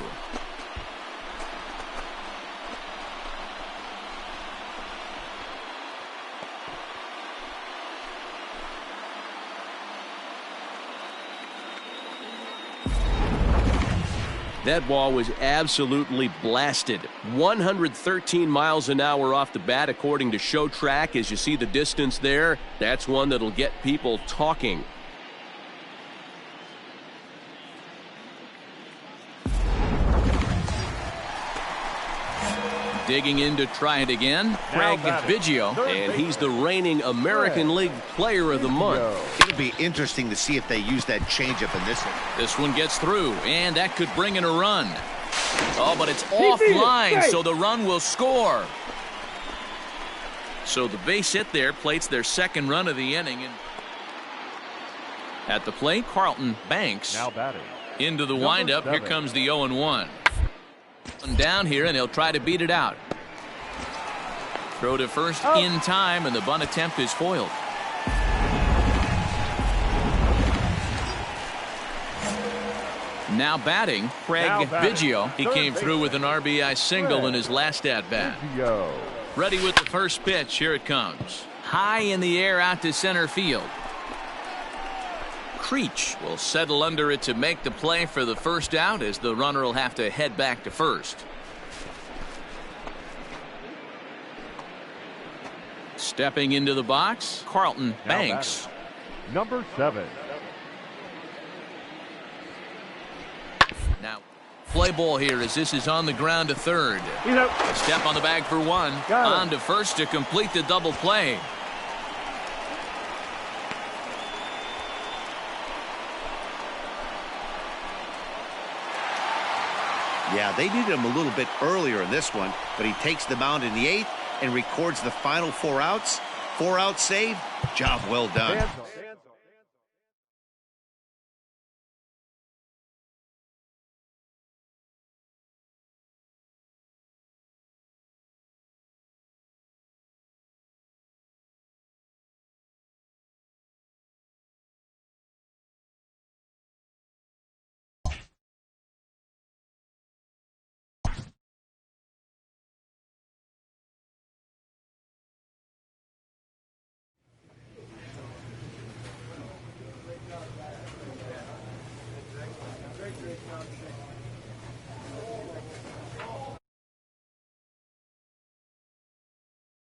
That ball was absolutely blasted. 113 miles an hour off the bat, according to Show Track. As you see the distance there, that's one that'll get people talking. Digging in to try it again, Craig Biggio. And he's the reigning American League Player of the Month. It'll be interesting to see if they use that changeup in this one. This one gets through, and that could bring in a run. Oh, but it's offline, so the run will score. So the base hit there plates their second run of the inning. And at the plate, Carlton Banks Now batting. into the windup. Here comes the 0-1. Down here, and he'll try to beat it out. Throw to first in time, and the bunt attempt is foiled. Now batting, Craig Biggio. He came through with an RBI single in his last at-bat. Ready with the first pitch. Here it comes. High in the air out to center field. Creech will settle under it to make the play for the first out, as the runner will have to head back to first. Stepping into the box, Carlton Banks. Number 7. Now, play ball here as this is on the ground to third. A step on the bag for one. On to first to complete the double play. Yeah, they needed him a little bit earlier in this one, but he takes the mound in the 8th and records the final 4 outs. 4-out save. Job well done.